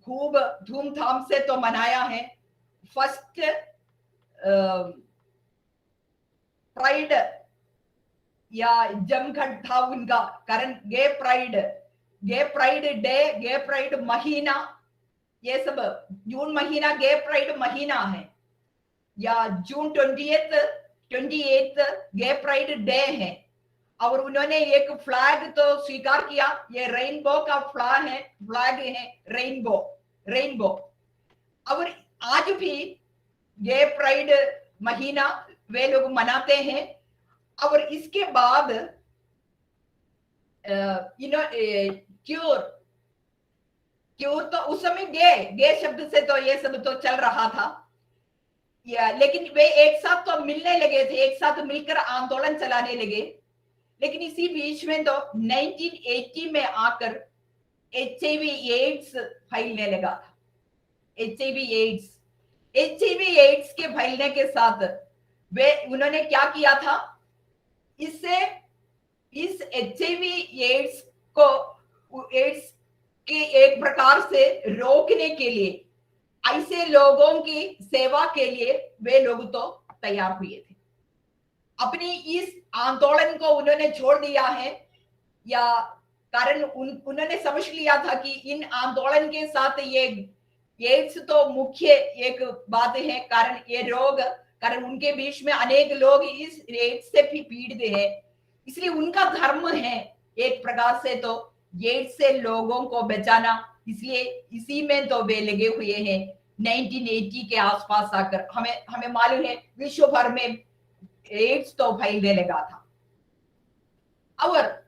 खूब धूमधाम से तो मनाया है। फर्स्ट प्राइड या जमघट था उनका, कारण gay pride day, gay pride महीना, ये सब जून महीना गे प्राइड महीना है, या जून 28 गे प्राइड डे है। और उन्होंने एक फ्लैग तो स्वीकार किया, ये रेनबो का फ्लैग है रेनबो। और आज भी गे प्राइड महीना वे लोग मनाते हैं। और इसके बाद क्यूर तो उस समय गे शब्द से तो ये सब तो चल रहा था, लेकिन वे एक साथ तो मिलने लगे थे, एक साथ मिलकर आंदोलन चलाने लगे। लेकिन इसी बीच में तो 1980 में आकर HIV एड्स फैलने लगा था। HIV एड्स के फैलने के साथ उन्होंने क्या किया था, इस HIV एड्स के एक प्रकार से रोकने के लिए, ऐसे लोगों की सेवा के लिए वे लोग तो तैयार हुए थे। अपनी इस आंदोलन को उन्होंने छोड़ दिया है, या कारण उन्होंने समझ लिया था कि इन आंदोलन के साथ ये एड्स तो मुख्य एक बात है, कारण ये रोग, कारण उनके बीच में अनेक लोग इस एड्स से भी पीड़ित है, इसलिए उनका धर्म है एक प्रकार से तो एड्स से लोगों को बचाना। इसलिए इसी में तो वे लगे हुए हैं। 1980 के आसपास आकर हमें मालूम है विश्व भर में एड्स तो फैलने लगा था। और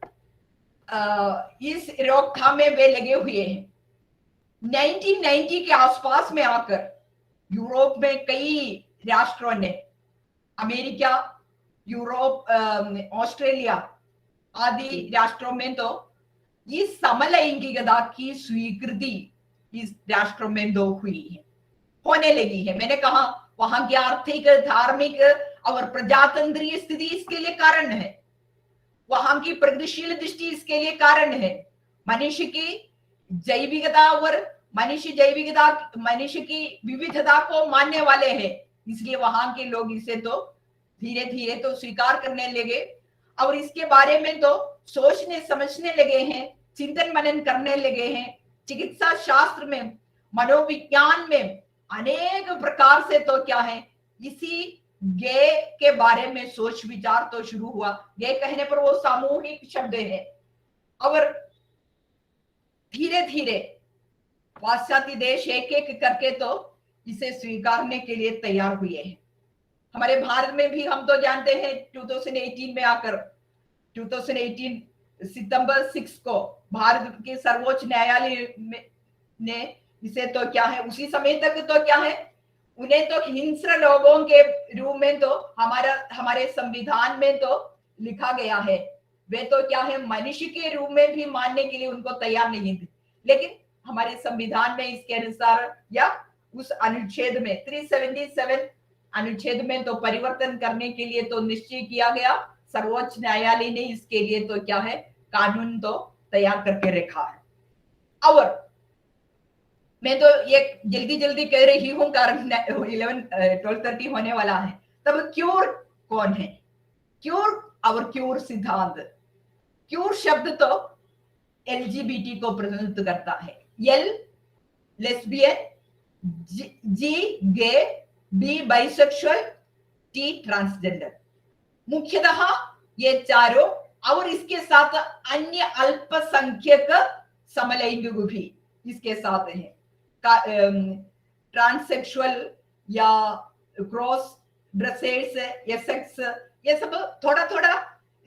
इस रोकथाम में वे लगे हुए हैं। 1990 के आसपास में आकर यूरोप में कई राष्ट्रों ने, अमेरिका, यूरोप, ऑस्ट्रेलिया आदि राष्ट्रों में तो इस समलैंगिकता की स्वीकृति इस राष्ट्रों में तो हुई है, होने लगी है। मैंने कहा वहां की आर्थिक, धार्मिक और प्रजातंत्रीय स्थिति इसके लिए कारण है, वहां की प्रगतिशील दृष्टि इसके लिए कारण है, मनुष्य की जैविकता और मनुष्य की विविधता को मानने वाले हैं, इसलिए वहां के लोग इसे तो धीरे धीरे तो स्वीकार करने लगे और इसके बारे में तो सोचने समझने लगे हैं, चिंतन मनन करने लगे हैं। चिकित्सा शास्त्र में, मनोविज्ञान में अनेक प्रकार से तो क्या है, इसी गे के बारे में सोच विचार तो शुरू हुआ। गे कहने पर वो सामूहिक शब्द है और धीरे धीरे पाश्चात्य देश एक एक करके तो इसे स्वीकारने के लिए तैयार हुए हैं। हमारे भारत में भी हम तो जानते हैं 2018 में आकर 2018 सितंबर 6 को भारत के सर्वोच्च न्यायालय ने इसे तो क्या है, उसी समय तक तो क्या है, उन्हें तो हिंस्र लोगों के रूप में तो हमारे संविधान में तो लिखा गया है, वे तो क्या है मनुष्य के रूप में भी मानने के लिए उनको तैयार नहीं थे। लेकिन हमारे संविधान में इसके अनुसार या उस अनुच्छेद में 377 अनुच्छेद में तो परिवर्तन करने के लिए तो निश्चय किया गया। सर्वोच्च न्यायालय ने इसके लिए तो क्या है कानून तो तैयार करके रखा है। और मैं तो ये जल्दी जल्दी कह रही हूं कारण 12:30 होने वाला है। तब क्यूर कौन है? क्यूर और क्यूर सिद्धांत, क्यूर शब्द तो एलजीबीटी को प्रतिनिधित्व करता है। एल लेस्बियन, जी गे, बी बाइसेक्सुअल, टी ट्रांसजेंडर। मुख्यतः ये चारों और इसके साथ अन्य अल्पसंख्यक समलैंगिक भी इसके साथ हैं। ट्रांससेक्सुअल या क्रॉस ड्रेसर्स, एसेक्स, ये सब थोड़ा थोड़ा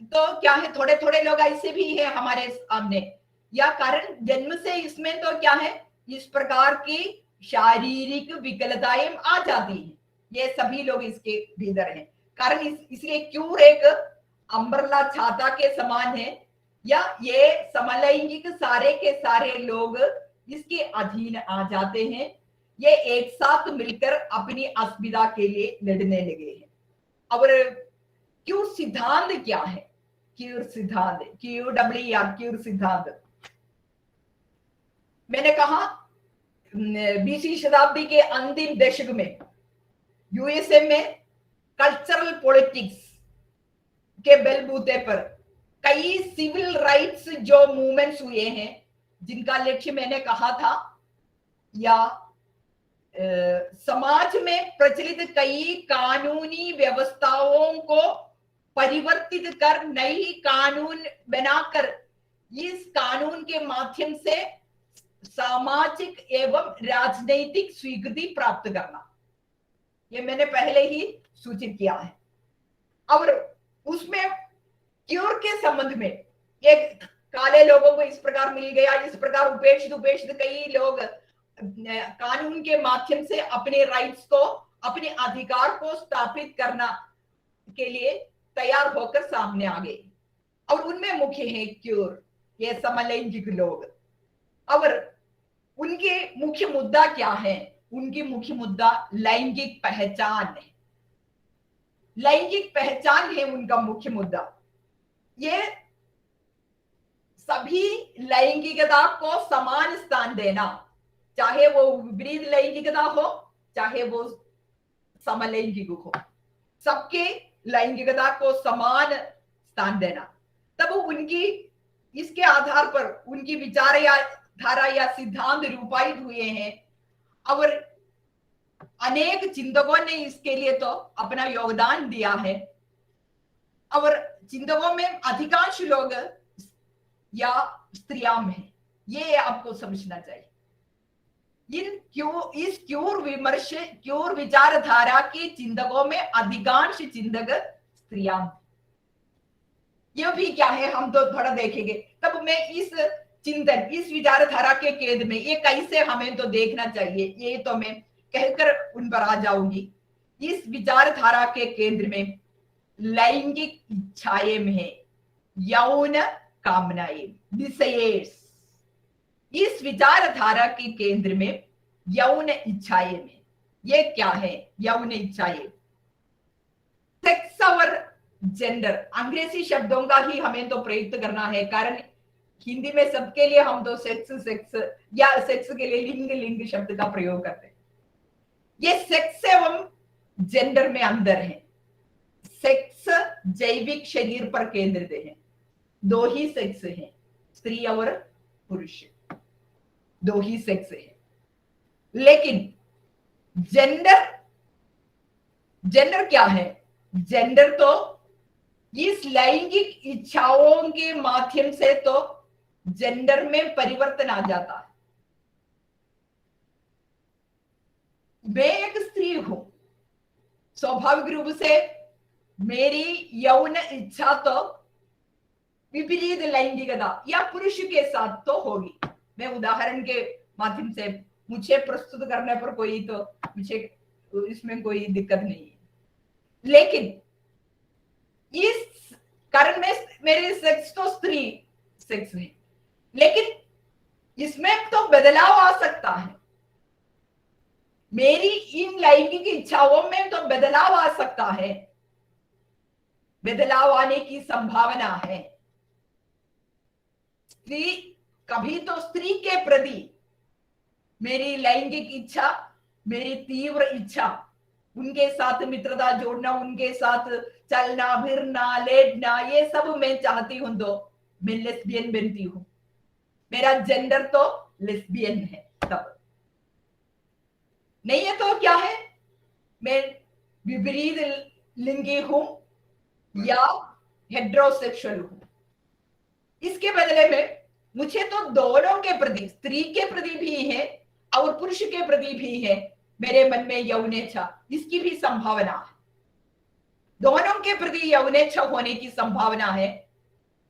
तो क्या है, थोड़े थोड़े लोग ऐसे भी है हमारे सामने, या कारण जन्म से इसमें तो क्या है इस प्रकार की शारीरिक विकलताएं आ जाती हैं। ये सभी लोग इसके भीतर हैं। कारण इसलिए क्यूर एक अम्ब्रेला छाता के समान है, या ये समलैंगिक सारे के सारे लोग इसके अधीन आ जाते हैं। ये एक साथ मिलकर अपनी असुविधा के लिए लड़ने लगे हैं। और क्यूर सिद्धांत क्या है? क्यूर सिद्धांत QWER क्यूर सिद्धांत, मैंने कहा 20वीं शताब्दी के अंतिम दशक में यूएसए में कल्चरल पॉलिटिक्स के बलबूते पर कई सिविल राइट्स जो मूवमेंट्स हुए हैं, जिनका लक्ष्य मैंने कहा था या समाज में प्रचलित कई कानूनी व्यवस्थाओं को परिवर्तित कर नई कानून बनाकर इस कानून के माध्यम से सामाजिक एवं राजनीतिक स्वीकृति प्राप्त करना, ये मैंने पहले ही सूचित किया है। और उसमें क्यूर के संबंध में एक काले लोगों को इस प्रकार मिल गया, इस प्रकार उपेक्षित कई लोग कानून के माध्यम से अपने राइट्स को, अपने अधिकार को स्थापित करना के लिए तैयार होकर सामने आ गए। और उनमें मुख्य है क्यूर, ये समलैंगिक लोग। और उनके मुख्य मुद्दा क्या है? उनकी मुख्य मुद्दा लैंगिक पहचान है। लैंगिक पहचान है उनका मुख्य मुद्दा। ये सभी लैंगिकता को समान स्थान देना, चाहे वो विपरीत लैंगिकता हो चाहे वो समलैंगिक हो, सबके लैंगिकता को समान स्थान देना। तब उनकी इसके आधार पर उनकी विचारधारा या सिद्धांत रूपायित हुए हैं। और अनेक चिंतकों ने इसके लिए तो अपना योगदान दिया है। और चिंतकों में अधिकांश लोग या स्त्रियां हैं, ये आपको समझना चाहिए। इस क्यूर विचारधारा के चिंतकों में अधिकांश चिंतक स्त्रियां, ये भी क्या है हम तो थोड़ा देखेंगे। तब मैं इस चिंतन, इस विचारधारा के केंद्र में ये कैसे हमें तो देखना चाहिए, ये तो मैं कहकर उन पर आ जाऊंगी। इस विचारधारा के केंद्र में लैंगिक इच्छाएं में यौन कामनाएं, डिजायर्स, इस विचारधारा के केंद्र में यौन इच्छाएं में, ये क्या है यौन इच्छाएं? सेक्स और जेंडर, अंग्रेजी शब्दों का ही हमें तो प्रयुक्त करना है, कारण हिंदी में सबके लिए हम तो सेक्स या सेक्स के लिए लिंग शब्द का प्रयोग करते हैं। ये सेक्स एवं जेंडर में अंदर है। सेक्स जैविक शरीर पर केंद्रित है, दो ही सेक्स है, स्त्री और पुरुष, दो ही सेक्स है। लेकिन जेंडर क्या है? जेंडर तो इस लैंगिक इच्छाओं के माध्यम से तो जेंडर में परिवर्तन आ जाता है। मैं एक स्त्री हूं, स्वाभाविक रूप से मेरी यौन इच्छा तो विपरीत लैंगिकता या पुरुष के साथ तो होगी। मैं उदाहरण के माध्यम से मुझे प्रस्तुत करने पर कोई तो मुझे इसमें कोई दिक्कत नहीं है, लेकिन इस कारण में मेरे सेक्स तो स्त्री सेक्स में, लेकिन इसमें तो बदलाव आ सकता है। मेरी इन लैंगिक इच्छाओं में तो बदलाव आ सकता है, बदलाव आने की संभावना है। स्त्री कभी तो स्त्री के प्रति मेरी लैंगिक इच्छा, मेरी तीव्र इच्छा, उनके साथ मित्रता जोड़ना, उनके साथ चलना फिरना लेटना, ये सब मैं चाहती हूं तो मैं लेस्बियन बनती हूं। मेरा जेंडर तो लेस्बियन है, तब नहीं है तो क्या है, मैं विपरीत लिंगी हूं या हेट्रोसेक्सुअल हूं। इसके बदले में मुझे तो दोनों के प्रति, स्त्री के प्रति भी है और पुरुष के प्रति भी है, मेरे मन में यौनेच्छा, इसकी भी संभावना है। दोनों के प्रति यौनेच्छा होने की संभावना है,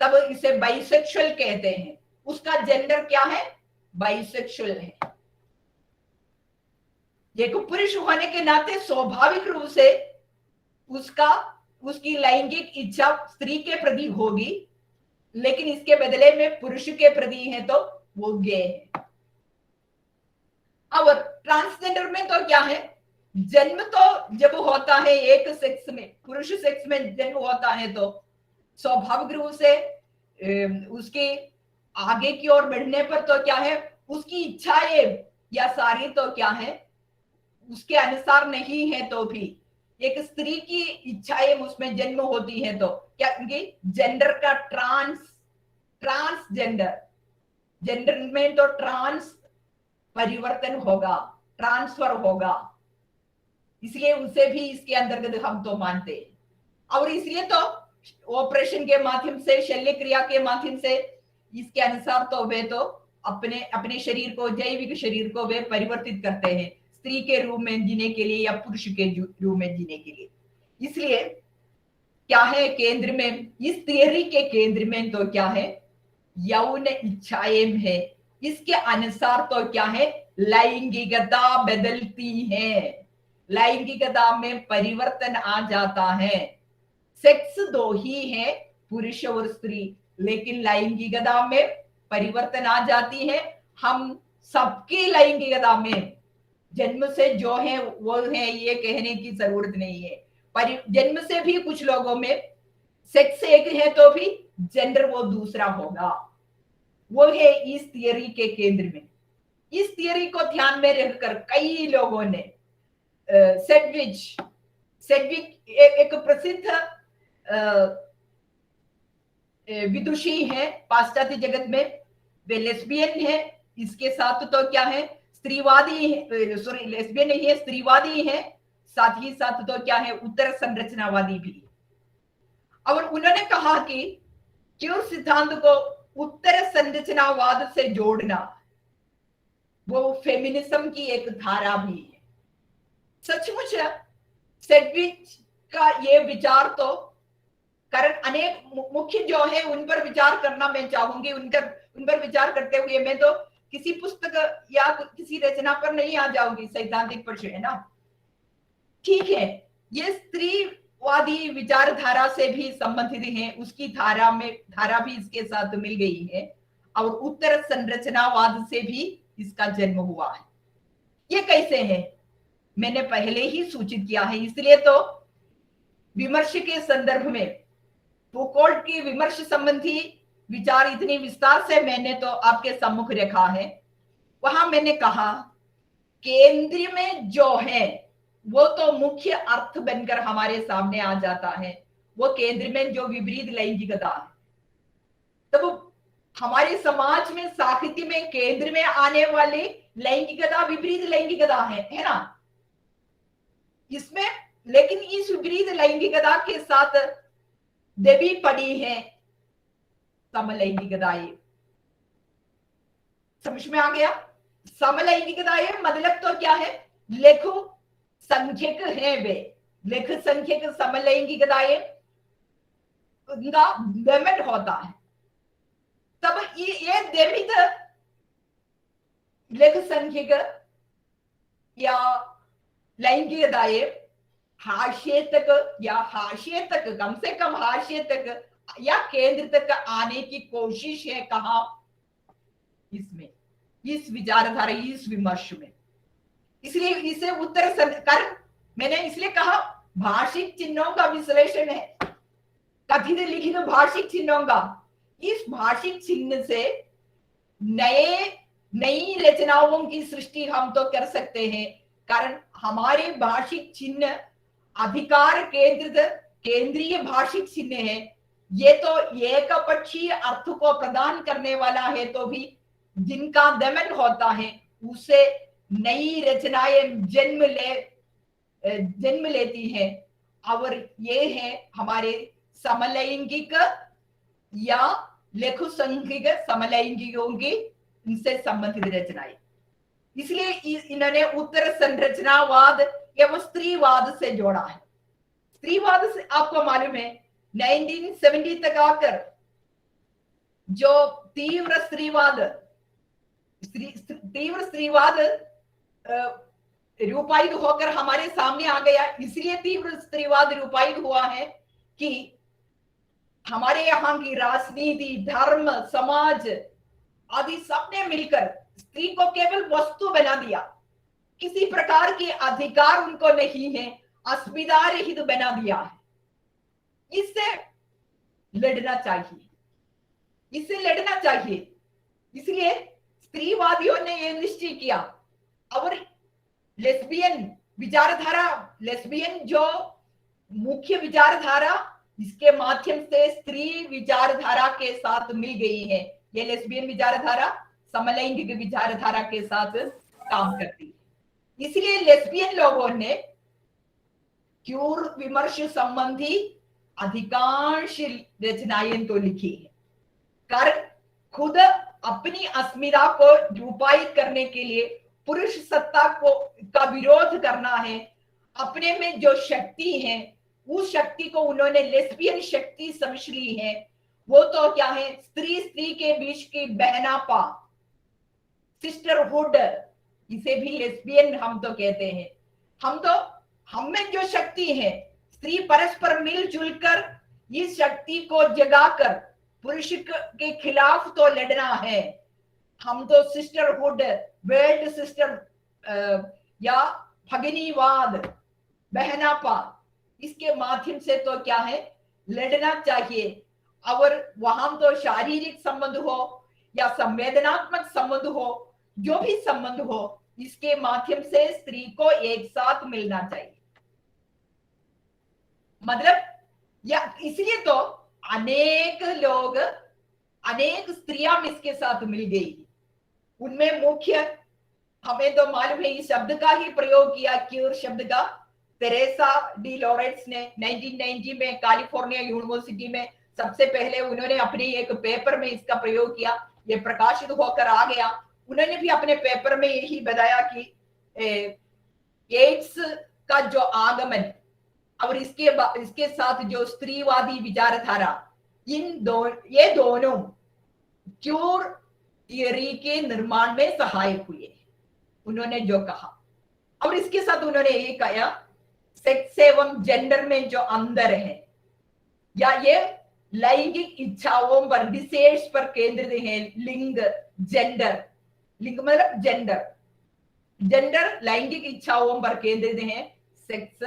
तब इसे बाइसेक्सुअल कहते हैं। उसका जेंडर क्या है, बाइसेक्सुअल है। एक पुरुष होने के नाते स्वाभाविक रूप से उसकी लैंगिक इच्छा स्त्री के प्रति होगी, लेकिन इसके बदले में पुरुष के प्रति है तो वो गे है। और ट्रांसजेंडर में तो क्या है, जन्म तो जब होता है एक सेक्स में, पुरुष सेक्स में जन्म होता है तो स्वाभाविक रूप से उसके आगे की ओर बढ़ने पर तो क्या है, उसकी इच्छाएं या सारी तो क्या है उसके अनुसार नहीं है, तो भी एक स्त्री की इच्छाएं उसमें जन्म होती है तो क्या, क्योंकि जेंडर का ट्रांसजेंडर, जेंडर में तो ट्रांस परिवर्तन होगा, ट्रांसफर होगा, इसलिए उसे भी इसके अंतर्गत हम तो मानते हैं। और इसलिए तो ऑपरेशन के माध्यम से, शल्य क्रिया के माध्यम से इसके अनुसार तो वे तो अपने अपने शरीर को, जैविक शरीर को वे परिवर्तित करते हैं स्त्री के रूप में जीने के लिए या पुरुष के रूप में जीने के लिए। इसलिए क्या है केंद्र में, इस थियरी के केंद्र में तो क्या है, यौन इच्छाएं है। इसके अनुसार तो क्या है, लैंगिकता बदलती है, लैंगिकता में परिवर्तन आ जाता है। सेक्स दो ही है, पुरुष और स्त्री, लेकिन लैंगिकता में परिवर्तन आ जाती है। हम सबकी लैंगिकता में जन्म से जो है वो है, ये कहने की जरूरत नहीं है। पर जन्म से भी कुछ लोगों में सेक्स एक है तो भी जेंडर वो दूसरा होगा, वो है इस थियरी के केंद्र में। इस थियरी को ध्यान में रखकर कई लोगों ने सेडविक एक प्रसिद्ध विदुषी है पाश्चात्य जगत में, वे लेस्बियन है। इसके साथ तो क्या है, स्त्रीवादी है, सॉरी लेस्बियन नहीं है, स्त्रीवादी है, साथ ही साथ तो क्या है, उत्तर संरचनावादी भी। और उन्होंने कहा कि क्यों सिद्धांत को उत्तर संरचनावाद से जोड़ना, वो फेमिनिज्म की एक धारा भी है। सचमुच सेडविक का ये विचार तो कारण अनेक मुख्य जो है उन पर विचार करना मैं चाहूंगी। उन पर विचार करते हुए मैं तो किसी पुस्तक या किसी रचना पर नहीं आ जाऊंगी, सैद्धांतिक पर है ना, ठीक है। ये स्त्रीवादी विचारधारा से भी संबंधित है, उसकी धारा भी इसके साथ मिल गई है, और उत्तर संरचनावाद से भी इसका जन्म हुआ है। ये कैसे है, मैंने पहले ही सूचित किया है, इसलिए तो विमर्श के संदर्भ में फूकोल्ट की विमर्श संबंधी विचार इतनी विस्तार से मैंने तो आपके सम्मुख रखा है। वहां मैंने कहा केंद्र में जो है वो तो मुख्य अर्थ बनकर हमारे सामने आ जाता है, वो केंद्र में जो विपरीत लैंगिकता है। तब हमारे समाज में, साहित्य में केंद्र में आने वाली लैंगिकता विपरीत लैंगिकता है ना, इसमें लेकिन इस विपरीत लैंगिकता के साथ देवी पड़ी है समलैंगिकताएं। समझ में आ गया, समलैंगिकताएं मतलब तो क्या है, देखो संख्यक हैं वे, लिख संख्यक समलैंगिकताएं उनका दमन होता है। तब ये दमित लिख संख्यक या लैंगिकताएं हाशिए तक या हाशिए तक, कम से कम हाशिए तक या केंद्र तक आने की कोशिश है। कहा? इसमें, इस विचारधारा, इस विमर्श में। इसलिए इसे उत्तर कर, मैंने इसलिए कहा भाषिक चिन्हों का विश्लेषण है, कथित लिखित भाषिक चिन्हों का। इस भाषिक चिन्ह से नई रचनाओं की सृष्टि हम तो कर सकते हैं, कारण हमारे भाषिक चिन्ह अधिकार केंद्रित केंद्रीय भाषिक चिन्ह है। ये तो एकपक्षीय अर्थ को प्रदान करने वाला है, तो भी जिनका दमन होता है उसे नई रचनाएं जन्म लेती हैं। और ये है हमारे समलैंगिक या लघु संख्यक समलैंगिकों की इनसे संबंधित रचनाएं। इसलिए इन्होंने उत्तर संरचनावाद एवं स्त्रीवाद से जोड़ा है। स्त्रीवाद से आपको मालूम है 1970 तक आकर जो तीव्र स्त्रीवाद रूपायित होकर हमारे सामने आ गया। इसलिए तीव्र स्त्रीवाद रूपायित हुआ है कि हमारे यहाँ की राजनीति, धर्म, समाज आदि सबने मिलकर स्त्री को केवल वस्तु बना दिया, किसी प्रकार के अधिकार उनको नहीं है, अस्मिता रहित बना दिया है। इससे लड़ना चाहिए, इससे लड़ना चाहिए। इसलिए स्त्रीवादियों ने यह निश्चय किया। और लेस्बियन विचारधारा, लेस्बियन जो मुख्य विचारधारा, इसके माध्यम से स्त्री विचारधारा के साथ मिल गई है। ये लेस्बियन विचारधारा समलैंगिक विचारधारा के साथ काम करती है। इसलिए लेस्बियन लोगों ने क्यूर विमर्श संबंधी अधिकांश रचनाएं तो लिखी है, कारण खुद अपनी अस्मिता को रूपायित करने के लिए पुरुष सत्ता का विरोध करना है। अपने में जो शक्ति है उस शक्ति को उन्होंने लेस्बियन शक्ति समझ ली है। वो तो क्या है? स्त्री के बीच की बहनापा, सिस्टरहुड, इसे भी लेस्बियन हम तो कहते हैं। हम में जो शक्ति है, स्त्री परस्पर मिलजुल कर इस शक्ति को जगाकर पुरुष के खिलाफ तो लड़ना है। हम तो सिस्टरहुड, वर्ल्ड सिस्टर या भगिनीवाद, बहनापा, इसके माध्यम से तो क्या है? लड़ना चाहिए। और वहां तो शारीरिक संबंध हो या संवेदनात्मक संबंध हो, जो भी संबंध हो, इसके माध्यम से स्त्री को एक साथ मिलना चाहिए। मतलब या इसलिए तो अनेक लोग, अनेक स्त्रियां इसके साथ मिल गई। उनमें मुख्य, हमें तो मालूम है इस शब्द का ही प्रयोग किया, क्यूर शब्द का, तेरेसा डी लॉरेंस ने 1990 में कैलिफोर्निया यूनिवर्सिटी में सबसे पहले उन्होंने अपने एक पेपर में इसका प्रयोग किया। ये प्रकाशित होकर आ गया। उन्होंने भी अपने पेपर में यही बताया कि एड्स का जो आगमन और इसके साथ जो स्त्रीवादी विचारधारा, ये दोनों क्यूर थियरी के निर्माण में सहायक हुए, उन्होंने जो कहा। और इसके साथ उन्होंने ये कहा सेक्स एवं जेंडर में जो अंतर है या ये लैंगिक इच्छाओं पर, डिसेयर्स पर केंद्रित है। लिंग, जेंडर, लिंग मतलब जेंडर लैंगिक इच्छाओं पर केंद्रित है। सेक्स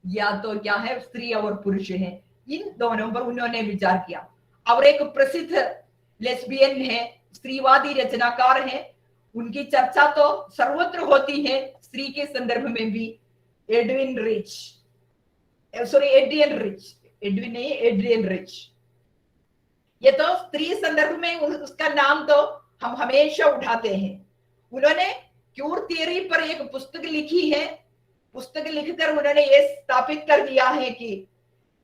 या तो क्या है? स्त्री और पुरुष है। इन दोनों पर उन्होंने विचार किया। और एक प्रसिद्ध लेस्बियन है, स्त्रीवादी रचनाकार है, उनकी चर्चा तो सर्वत्र होती है, स्त्री के संदर्भ में भी। Edwin Rich, Adrienne Rich. ये तो स्त्री संदर्भ में उसका नाम तो हम हमेशा उठाते हैं। उन्होंने क्यूर थियरी पर एक पुस्तक लिखी है। पुस्तक लिखकर उन्होंने ये स्थापित कर दिया है कि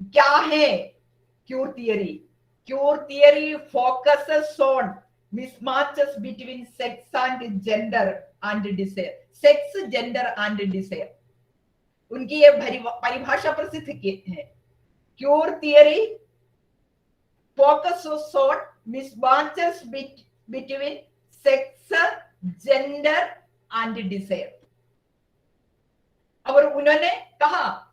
क्या है queer theory. Cure theory focuses on mismatches between sex and gender and desire, sex, gender and desire। उनकी ये परिभाषा प्रसिद्ध है। Queer theory focus on mismatches between sex, gender and desire. और उन्होंने कहा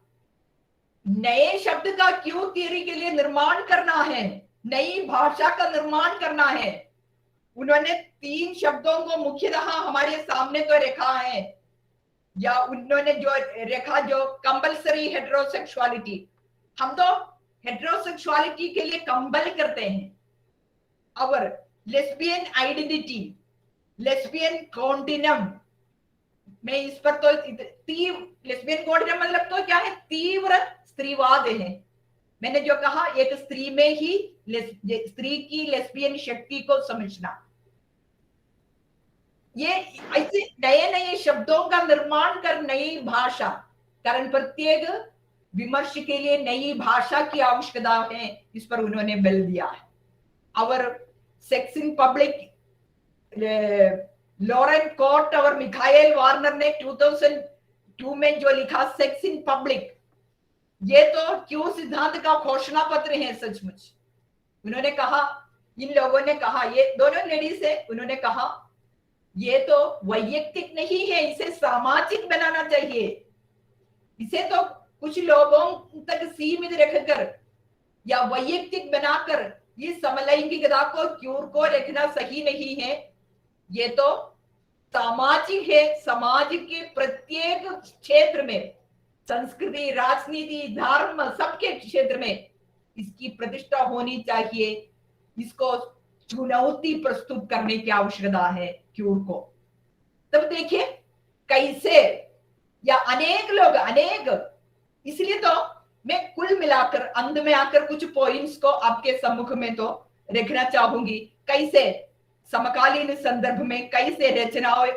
नए शब्द का क्यों थियरी के लिए निर्माण करना है, नई भाषा का निर्माण करना है। उन्होंने 3 शब्दों को मुख्यतः हमारे सामने तो रखा है, या उन्होंने जो रेखा जो कंपल्सरी हेटेरोसेक्सुअलिटी, हम तो हेटेरोसेक्सुअलिटी के लिए कंपल करते हैं। और लेस्बियन आइडेंटिटी, लेस्बियन कॉन्टिनम में इस पर तो लेस्बियन कॉन्टिनम मतलब तो क्या है, तीव्र स्त्रीवाद है। मैंने जो कहा एक स्त्री में ही स्त्री की लेस्बियन शक्ति को समझना, ये ऐसे नए नए शब्दों का निर्माण कर नई भाषा, कारण प्रत्येक विमर्श के लिए नई भाषा की आवश्यकता है, इस पर उन्होंने बल दिया है। और sex in public, Lauren Court और मिखाएल वार्नर ने 2002 में जो लिखा सेक्स इन पब्लिक, ये तो क्यों सिद्धांत का घोषणा पत्र है सचमुच। उन्होंने कहा, इन लोगों ने कहा, ये दोनों लेडीज है, उन्होंने कहा ये तो वैयक्तिक नहीं है, इसे सामाजिक बनाना चाहिए। इसे तो कुछ लोगों तक सीमित रखकर या वैयक्तिक बनाकर इस समलैंगिकता को क्यूर को रखना सही नहीं है। ये तो सामाजिक है, समाज के प्रत्येक क्षेत्र में, संस्कृति, राजनीति, धर्म, सबके क्षेत्र में इसकी प्रतिष्ठा होनी चाहिए। इसको चुनौती प्रस्तुत करने की आवश्यकता है क्यूर को। तब देखिए कैसे, या अनेक लोग, अनेक, इसलिए तो मैं कुल मिलाकर अंत में आकर कुछ पॉइंट्स को आपके सम्मुख में तो रखना चाहूंगी। कैसे समकालीन संदर्भ में कैसे रचनाओं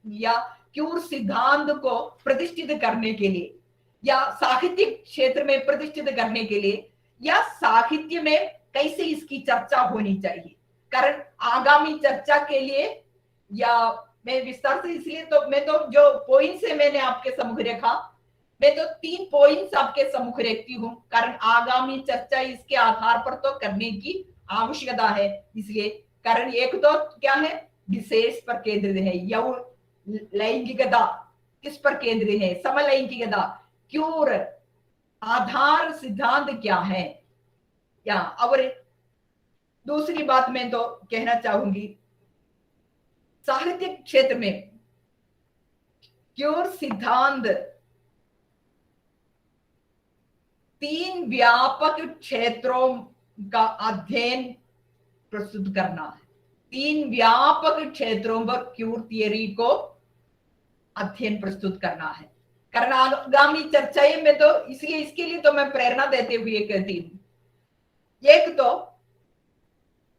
या क्यूर सिद्धांत को प्रतिष्ठित करने के लिए, या साहित्यिक क्षेत्र में प्रतिष्ठित करने के लिए, या साहित्य में कैसे इसकी चर्चा होनी चाहिए। कारण आगामी चर्चा के लिए, या मैं विस्तार से इसलिए तो मैं तो जो पॉइंट्स है मैंने आपके सम्मुख रखा, मैं तो 3 पॉइंट्स आपके सम्मुख रखती हूँ, कारण आगामी चर्चा इसके आधार पर तो करने की आवश्यकता है। इसलिए कारण एक तो क्या है, विशेष पर केंद्रित है, यौन लैंगिकता किस पर केंद्रित है, समलैंगिकता, क्यूर आधार सिद्धांत क्या है। या और दूसरी बात मैं तो कहना चाहूंगी, साहित्यिक क्षेत्र में क्यूर सिद्धांत 3 व्यापक क्षेत्रों का अध्ययन प्रस्तुत करना है। 3 व्यापक क्षेत्रों पर क्यूर थियरी को अध्ययन प्रस्तुत करना है। कारण आगामी चर्चाएं में तो इसलिए इसके लिए तो मैं प्रेरणा देते हुए कहती हूँ,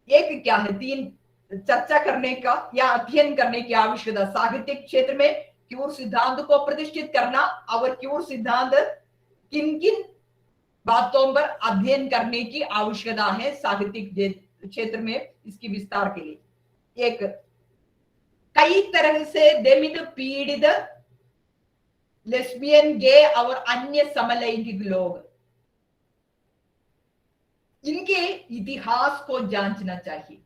एक क्या है, 3 चर्चा करने का या अध्ययन करने की आवश्यकता, साहित्यिक क्षेत्र में क्यूर सिद्धांत को प्रतिष्ठित करना, और क्यूर सिद्धांत किन किन बातों पर अध्ययन करने की आवश्यकता है साहित्यिक क्षेत्र में इसकी विस्तार के लिए। एक, कई तरह से दमित पीड़ित लेस्बियन, गे और अन्य समलैंगिक लोग, इनके इतिहास को जांचना चाहिए।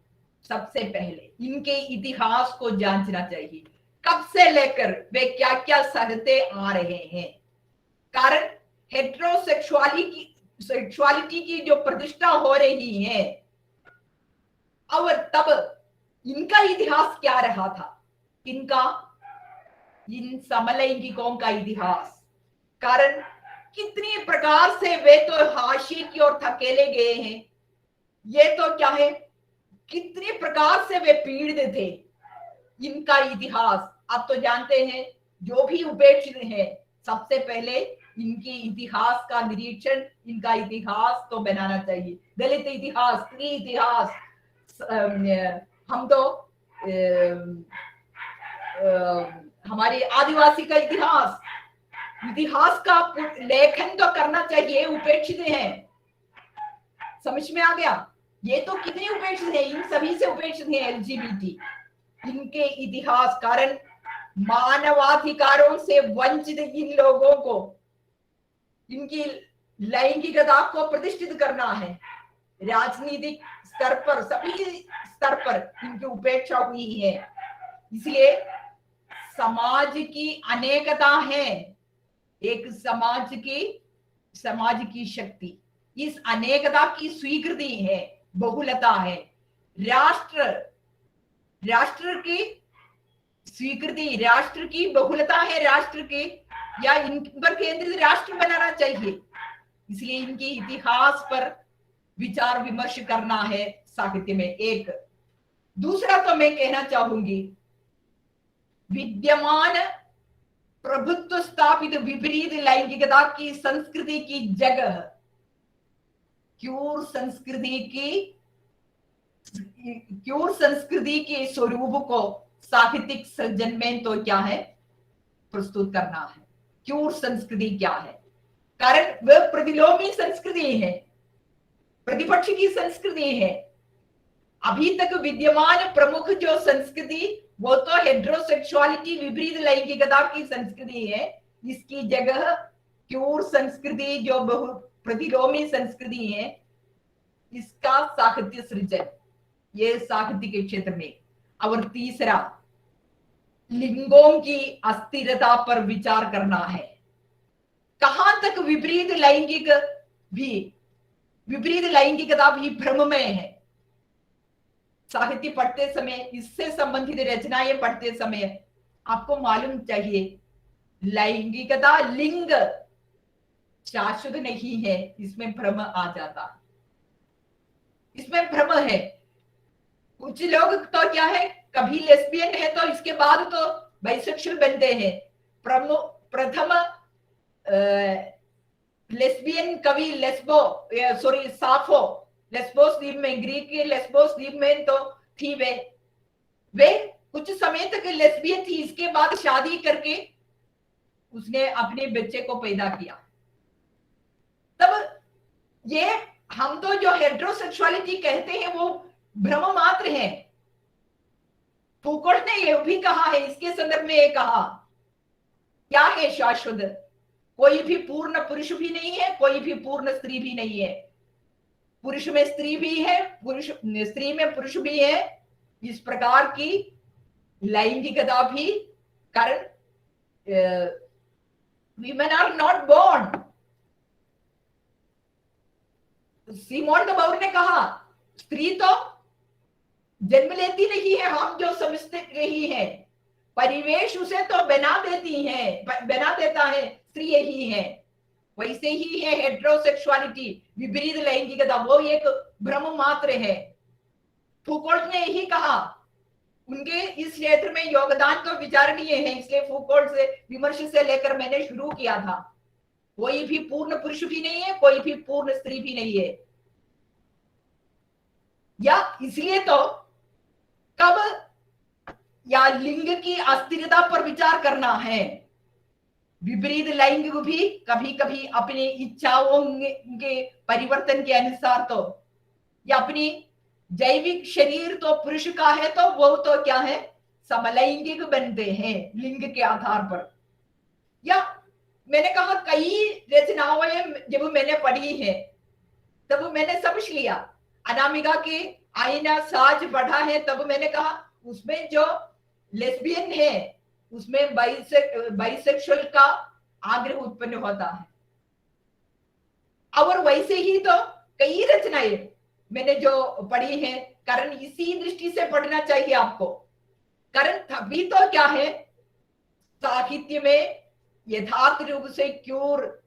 सबसे पहले इनके इतिहास को जांचना चाहिए, कब से लेकर वे क्या क्या सहते आ रहे हैं। कारण हेटेरोसेक्सुअलिटी की जो प्रतिष्ठा हो रही है, और तब इनका इतिहास क्या रहा था, इनका, इन समलैंगिकों का इतिहास। कारण कितनी प्रकार से वे तो हाशिए की ओर धकेले गए हैं, ये तो क्या है, कितनी प्रकार से वे पीड़ित थे। इनका इतिहास आप तो जानते हैं, जो भी उपेक्षित है, सबसे पहले इनके इतिहास का निरीक्षण, इनका इतिहास तो बनाना चाहिए। दलित इतिहास, स्त्री इतिहास, हम तो हमारे आदिवासी का इतिहास, इतिहास का लेखन तो करना चाहिए। उपेक्षित हैं, समझ में आ गया, ये तो कितने उपेक्षित है, इन सभी से उपेक्षित है एलजीबीटी, इनके इतिहास। कारण मानवाधिकारों से वंचित इन लोगों को इनकी लैंगिकता को प्रतिष्ठित करना है। राजनीतिक स्तर पर, सभी स्तर पर इनकी उपेक्षा हुई है। इसलिए समाज की अनेकता है, एक समाज की शक्ति, इस अनेकता की स्वीकृति है, बहुलता है। राष्ट्र की स्वीकृति, राष्ट्र की बहुलता है, राष्ट्र के या इन पर केंद्रित राष्ट्र बनाना चाहिए। इसलिए इनके इतिहास पर विचार विमर्श करना है साहित्य में। एक दूसरा तो मैं कहना चाहूंगी, विद्यमान प्रभुत्व स्थापित विपरीत लैंगिकता की संस्कृति की जगह क्यूर संस्कृति के स्वरूप को साहित्यिक सृजन में तो क्या है, प्रस्तुत करना है। क्यूर संस्कृति क्या है? कारण वह प्रतिलोमी संस्कृति है, प्रतिपक्ष की संस्कृति है। अभी तक विद्यमान प्रमुख जो संस्कृति वो तो हेट्रोसेक्सुअलिटी, विपरीत लैंगिकता की संस्कृति है। इसकी जगह क्यूर संस्कृति जो बहु प्रतिलोमी संस्कृति है, इसका साहित्य सृजन, ये साहित्य के क्षेत्र में। और तीसरा, लिंगों की अस्थिरता पर विचार करना है। कहां तक विपरीत लैंगिकता भी भ्रम में है। साहित्य पढ़ते समय, इससे संबंधित रचनाएं पढ़ते समय आपको मालूम चाहिए, लैंगिकता, लिंग शाश्वत नहीं है, इसमें भ्रम आ जाता है, इसमें भ्रम है। कुछ लोग तो क्या है, कभी लेस्बियन है तो इसके बाद तो बाइसेक्सुअल बनते हैं। प्रथम लेस्बियन कवि साफो, लेस्बोस द्वीप में, ग्रीक के लेस्बोस द्वीप में तो थी वे कुछ समय तक लेस्बियन थी। इसके बाद शादी करके उसने अपने बच्चे को पैदा किया। तब ये हम तो जो हेट्रोसेक्सुअलिटी कहते हैं वो भ्रम मात्र है। फूकोट ने यह भी कहा है, इसके संदर्भ में ये कहा, क्या है शाश्वत? कोई भी पूर्ण पुरुष भी नहीं है, कोई भी पूर्ण स्त्री भी नहीं है। पुरुष में स्त्री भी है, स्त्री में पुरुष भी है। इस प्रकार की लैंगिकता भी, कारण women are not born। Simone de beauvoir ने कहा, स्त्री तो जन्म लेती नहीं है, हम जो समझते रही है, परिवेश उसे तो बना देता है, स्त्री यही है। वैसे ही है हेट्रोसेक्सुअलिटी, विपरीत लैंगिकता, वो एक भ्रम मात्र है। फूकोट ने यही कहा। उनके इस क्षेत्र में योगदान तो विचारणीय है, इसलिए फूकोट से विमर्श से लेकर मैंने शुरू किया था। कोई भी पूर्ण पुरुष भी नहीं है, कोई भी पूर्ण स्त्री भी नहीं है। या इसलिए तो कब या लिंग की अस्थिरता पर विचार करना है। विपरीत लैंगिक भी कभी कभी अपनी इच्छाओं के परिवर्तन के अनुसार तो, या अपनी जैविक शरीर तो पुरुष का है तो वो तो क्या है, समलैंगिक बनते हैं लिंग के आधार पर। या मैंने कहा, कई रचनाएं जब मैंने पढ़ी है तब मैंने समझ लिया। अनामिका के आईना साज पढ़ा है, तब मैंने कहा उसमें जो लेस्बियन है उसमें बाइसेक्सुअल का आग्रह उत्पन्न होता है। और वैसे ही तो कई रचनाएं मैंने जो पढ़ी है, कारण इसी दृष्टि से पढ़ना चाहिए आपको। कारण तभी तो क्या है, साहित्य में यथार्थ रूप से क्यूर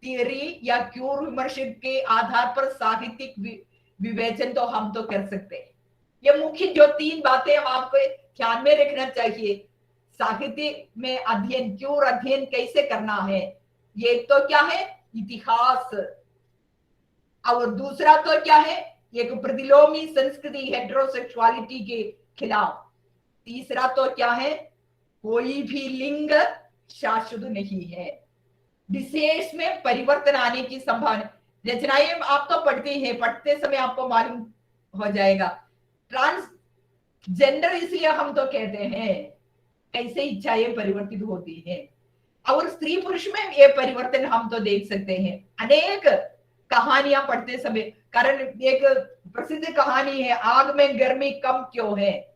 थियरी या क्यूर विमर्श के आधार पर साहित्यिक विवेचन तो हम तो कर सकते हैं। ये मुख्य जो 3 बातें आपको ध्यान में रखना चाहिए। साहित्य में अध्ययन, क्यूर अध्ययन कैसे करना है, ये तो क्या है, इतिहास। और दूसरा तो क्या है, एक प्रतिलोमी संस्कृति हेट्रोसेक्सुअलिटी के खिलाफ। तीसरा तो क्या है, कोई भी लिंग शाश्वत नहीं है, विशेष में परिवर्तन आने की संभावना। रचनाएं आप तो पढ़ते हैं, पढ़ते समय आपको मालूम हो जाएगा। ट्रांसजेंडर इसलिए हम तो कहते हैं, कैसे इच्छाएं परिवर्तित होती हैं। और स्त्री पुरुष में ये परिवर्तन हम तो देख सकते हैं अनेक कहानियां पढ़ते समय। कारण एक प्रसिद्ध कहानी है, आग में गर्मी कम क्यों है,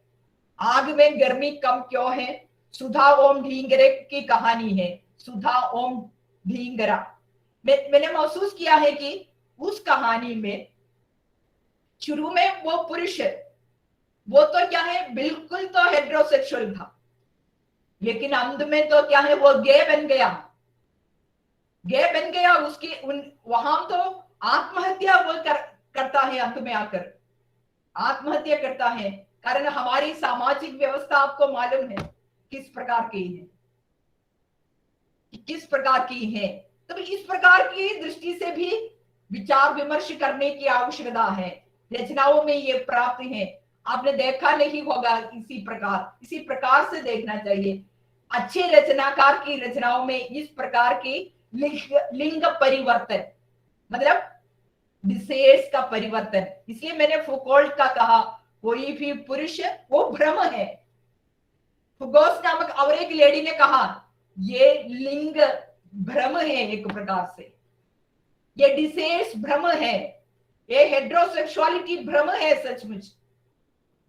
आग में गर्मी कम क्यों है, सुधा ओम ढींगरे की कहानी है, सुधा ओम ढींगरा। मैंने महसूस किया है कि उस कहानी में शुरू में वो पुरुष, वो तो क्या है, बिल्कुल तो हेट्रोसेक्सुअल था, लेकिन अंत में तो क्या है, वो गे बन गया, गे बन गया। उसकी वहां तो आत्महत्या वो करता है, अंत में आकर आत्महत्या करता है। कारण हमारी सामाजिक व्यवस्था आपको मालूम है किस प्रकार की है, किस प्रकार की है। तो इस प्रकार की दृष्टि से भी विचार विमर्श करने की आवश्यकता है। रचनाओं में ये प्राप्त है, आपने देखा नहीं होगा, इसी प्रकार से देखना चाहिए। अच्छे रचनाकार की रचनाओं में इस प्रकार की लिंग परिवर्तन, मतलब विशेष का परिवर्तन। इसलिए मैंने फुकोल्ट का कहा, कोई भी पुरुष वो भ्रम है। फुगोस नामक और एक लेडी ने कहा ये लिंग भ्रम है, एक प्रकार से ये डिसेस भ्रम है, ये हेड्रोसेक्सुअलिटी भ्रम है सचमुच।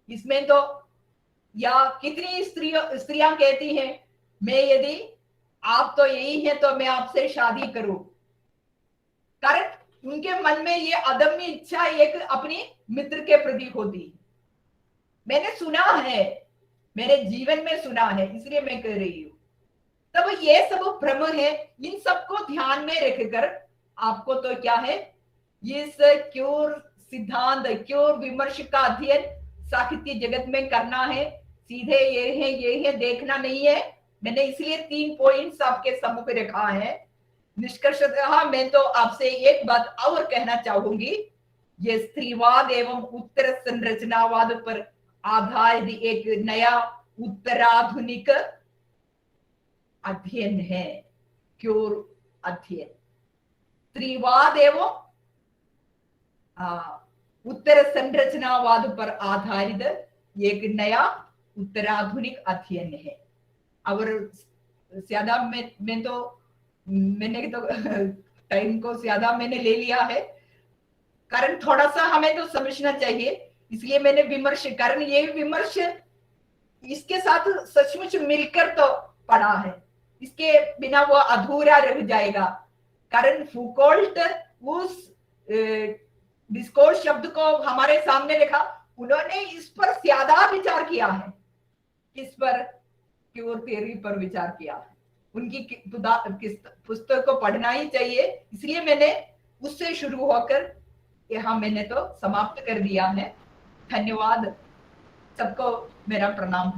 इसमें तो या कितनी स्त्रियां कहती हैं, मैं यदि आप तो यही है तो मैं आपसे शादी करूं। कारण उनके मन में ये अदम्य इच्छा एक अपनी मित्र के प्रति होती। मैंने सुना है, मेरे जीवन में सुना है, इसलिए मैं कह रही हूं। तब ये सब भ्रम है, इन सबको ध्यान में रखकर आपको तो क्या है, इस क्योर सिद्धांत, क्योर विमर्श का अध्ययन साहित्य जगत में करना है। सीधे ये है देखना नहीं है। मैंने इसलिए 3 पॉइंट्स आपके सम्मुख रखा है। निष्कर्षतः मैं तो आपसे एक बात और कहना चाहूंगी, ये स्त्रीवाद एवं उत्तर संरचनावाद पर आधारित एक नया उत्तराधुनिक अध्ययन है, क्योर अध्ययन। स्त्रीवाद एवं उत्तर संरचनावाद पर आधारित एक नया उत्तराधुनिक अध्ययन है। और ज्यादा मैंने तो टाइम को ज्यादा मैंने ले लिया है, कारण थोड़ा सा हमें तो समझना चाहिए, इसलिए मैंने विमर्श, कारण ये विमर्श इसके साथ सचमुच मिलकर तो पढ़ा है, इसके बिना वो अधूरा रह जाएगा। कारण फुकोल्ट उस डिस्कोर्स शब्द को हमारे सामने रखा, उन्होंने इस पर ज्यादा विचार किया है, इस पर क्योर थ्योरी पर विचार किया है। उनकी पुस्तक को पढ़ना ही चाहिए, इसलिए मैंने उससे शुरू होकर यहाँ मैंने तो समाप्त कर दिया है। धन्यवाद, सबको मेरा प्रणाम।